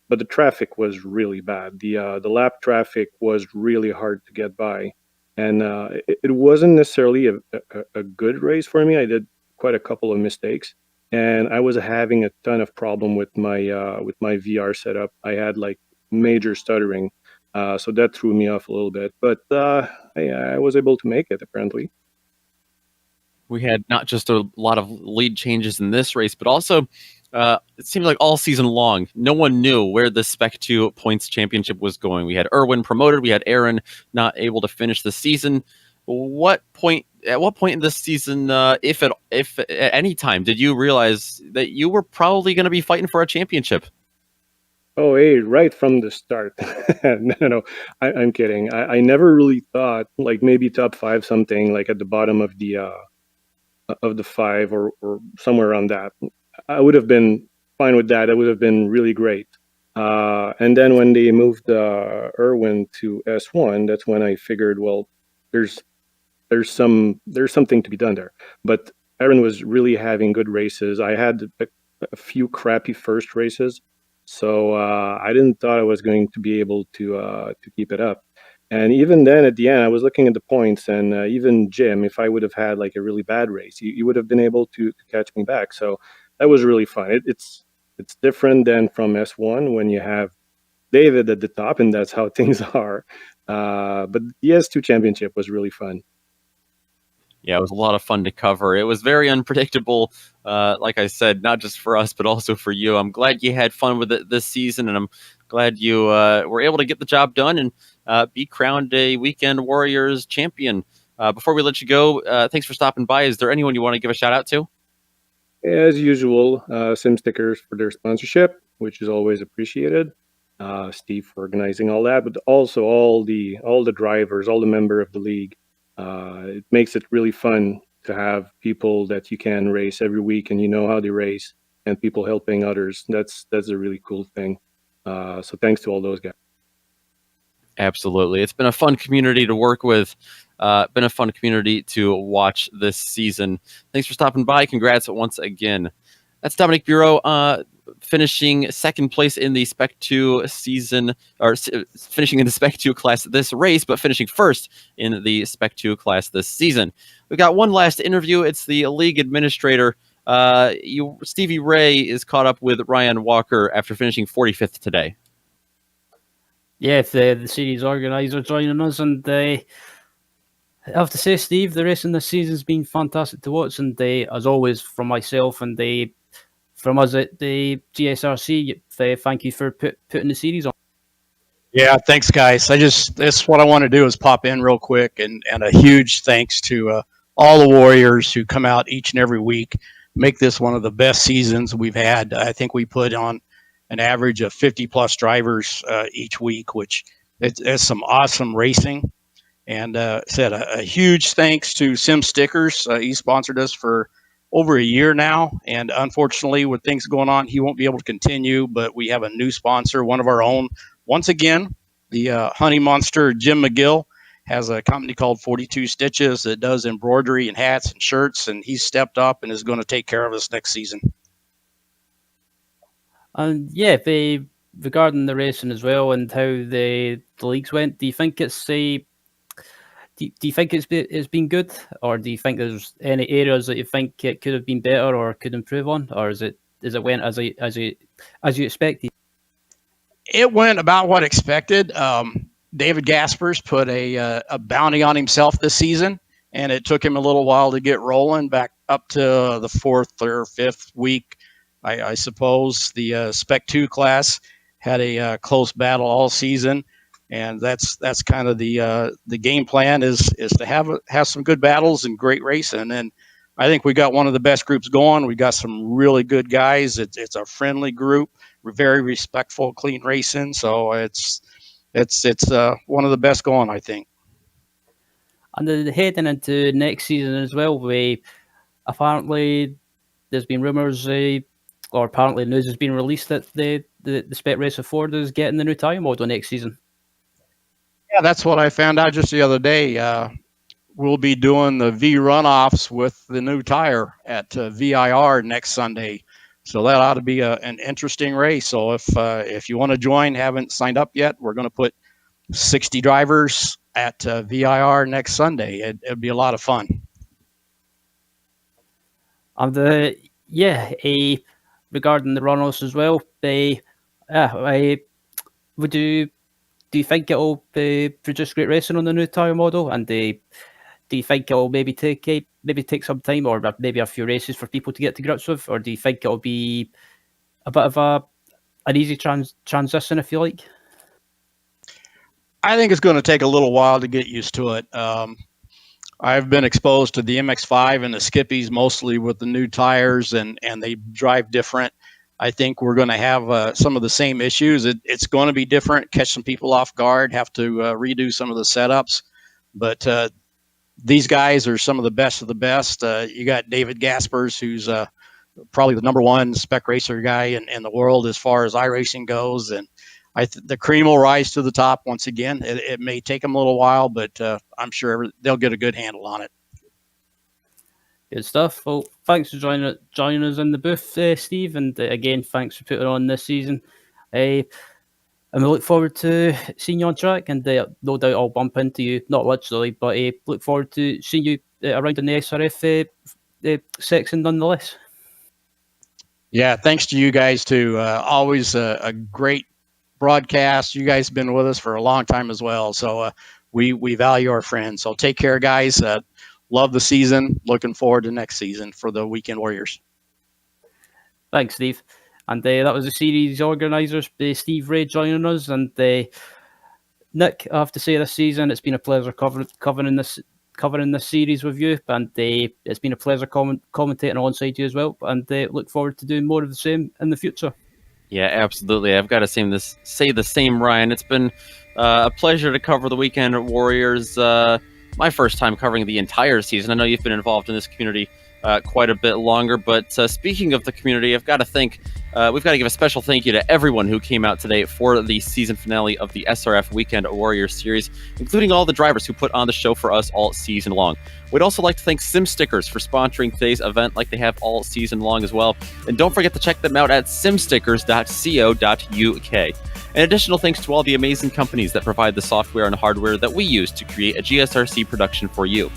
But the traffic was really bad. The lap traffic was really hard to get by. And it wasn't necessarily a good race for me. I did quite a couple of mistakes, and I was having a ton of problem with my VR setup. I had like major stuttering, so that threw me off a little bit. But I was able to make it apparently. We had not just a lot of lead changes in this race, but also it seemed like all season long, no one knew where the Spec 2 points championship was going. We had Irwin promoted. We had Aaron not able to finish the season. At what point in this season, if at any time, did you realize that you were probably going to be fighting for a championship? Oh, hey, right from the start. No, I'm kidding. I never really thought like maybe top five, something like at the bottom of the five or somewhere around that. I would have been fine with that. That would have been really great. And then when they moved Irwin to S1, that's when I figured, well, there's something to be done there. But Aaron was really having good races. I had a few crappy first races, So I didn't thought I was going to be able to keep it up. And even then, at the end, I was looking at the points, and even Jim, if I would have had like a really bad race, he would have been able to catch me back. So that was really fun. It's different than from S1 when you have David at the top, and that's how things are. But the S2 championship was really fun. Yeah, it was a lot of fun to cover. It was very unpredictable, like I said, not just for us, but also for you. I'm glad you had fun with it this season, and I'm glad you were able to get the job done and be crowned a Weekend Warriors champion. Before we let you go, thanks for stopping by. Is there anyone you want to give a shout out to? As usual, Sim Stickers for their sponsorship, which is always appreciated. Steve for organizing all that, but also all the drivers, all the member of the league. It makes it really fun to have people that you can race every week, and you know how they race, and people helping others. That's a really cool thing. So thanks to all those guys. Absolutely. It's been a fun community to work with. Been a fun community to watch this season. Thanks for stopping by. Congrats once again. That's Dominic Bureau, finishing second place in the Spec 2 season, or finishing in the Spec 2 class this race, but finishing first in the Spec 2 class this season. We've got one last interview. It's the league administrator. Stevie Ray is caught up with Ryan Walker after finishing 45th today. Yeah, the series organizer joining us, and I have to say, Steve, the racing this season's been fantastic to watch, and as always, from myself and from us at the GSRC, thank you for putting the series on. Yeah, thanks, guys. That's what I want to do is pop in real quick, and a huge thanks to all the Warriors who come out each and every week, make this one of the best seasons we've had. I think we put on an average of 50 plus drivers each week, which it's some awesome racing. And said a huge thanks to Sim Stickers. He sponsored us for over a year now, and unfortunately, with things going on, he won't be able to continue. But we have a new sponsor, one of our own. Once again, the honey monster Jim McGill has a company called 42 Stitches that does embroidery and hats and shirts, and he's stepped up and is going to take care of us next season. And yeah, regarding the racing as well and how the leagues went, do you think it's do you think it's been good, or do you think there's any areas that you think it could have been better or could improve on, or is it went as you expected? It went about what expected. David Gaspers put a bounty on himself this season, and it took him a little while to get rolling back up to the fourth or fifth week, I suppose. The Spec 2 class had a close battle all season, and that's kind of the game plan is to have some good battles and great racing. And I think we got one of the best groups going. We got some really good guys. It's a friendly group. We're very respectful, clean racing. So it's one of the best going, I think. And then heading into next season as well, apparently there's been rumours, or apparently news has been released that the Spec Racer Ford is getting the new tyre model next season. Yeah, that's what I found out just the other day. We'll be doing the V runoffs with the new tire at VIR next Sunday. So that ought to be an interesting race. So if you want to join, haven't signed up yet, we're going to put 60 drivers at VIR next Sunday. It'd be a lot of fun. And regarding the runoffs as well, do you think it'll produce great racing on the new tyre model? And do you think it'll maybe take some time, or maybe a few races for people to get to grips with, or do you think it'll be a bit of an easy transition, if you like? I think it's going to take a little while to get used to it. I've been exposed to the MX-5 and the Skippies mostly with the new tires, and they drive different. I think we're going to have some of the same issues. It's going to be different, catch some people off guard, have to redo some of the setups. But these guys are some of the best of the best. You got David Gaspers, who's probably the number one spec racer guy in the world as far as iRacing goes. And the cream will rise to the top once again. It may take them a little while, but I'm sure they'll get a good handle on it. Good stuff. Well, thanks for joining us in the booth, Steve, and again, thanks for putting on this season. And we look forward to seeing you on track, and no doubt I'll bump into you, not literally, but look forward to seeing you around in the SRF section nonetheless. Yeah, thanks to you guys too. Always a great broadcast. You guys have been with us for a long time as well, so we value our friends. So take care, guys. Love the season. Looking forward to next season for the Weekend Warriors. Thanks, Steve. And that was the series organisers, Steve Ray, joining us. And Nick, I have to say, this season it's been a pleasure covering this series with you, and it's been a pleasure commentating alongside you as well. And look forward to doing more of the same in the future. Yeah, absolutely. I've got to say the same, Ryan. It's been a pleasure to cover the Weekend Warriors. My first time covering the entire season. I know you've been involved in this community quite a bit longer, but speaking of the community, I've got to think we've got to give a special thank you to everyone who came out today for the season finale of the SRF Weekend Warriors series, including all the drivers who put on the show for us all season long. We'd also like to thank Sim Stickers for sponsoring today's event like they have all season long as well. And don't forget to check them out at simstickers.co.uk. An additional thanks to all the amazing companies that provide the software and hardware that we use to create a GSRC production for you.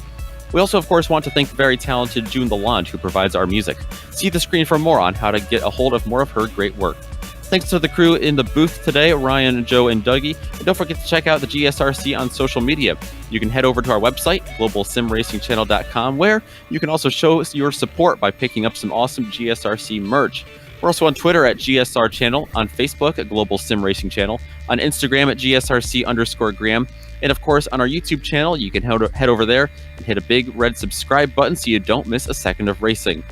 We also, of course, want to thank the very talented June Lalonde, who provides our music. See the screen for more on how to get a hold of more of her great work. Thanks to the crew in the booth today, Ryan, Joe, and Dougie. And don't forget to check out the GSRC on social media. You can head over to our website, globalsimracingchannel.com, where you can also show your support by picking up some awesome GSRC merch. We're also on Twitter at GSR Channel, on Facebook at Global Sim Racing Channel, on Instagram at GSRC_Graham, and of course on our YouTube channel. You can head over there and hit a big red subscribe button so you don't miss a second of racing.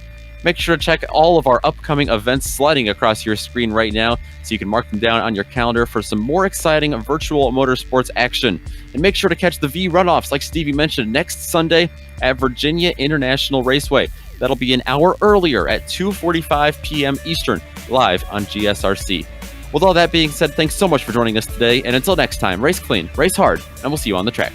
Make sure to check all of our upcoming events sliding across your screen right now so you can mark them down on your calendar for some more exciting virtual motorsports action. And make sure to catch the V runoffs like Stevie mentioned next Sunday at Virginia International Raceway. That'll be an hour earlier at 2:45 p.m. Eastern, live on GSRC. With all that being said, thanks so much for joining us today, and until next time, race clean, race hard, and we'll see you on the track.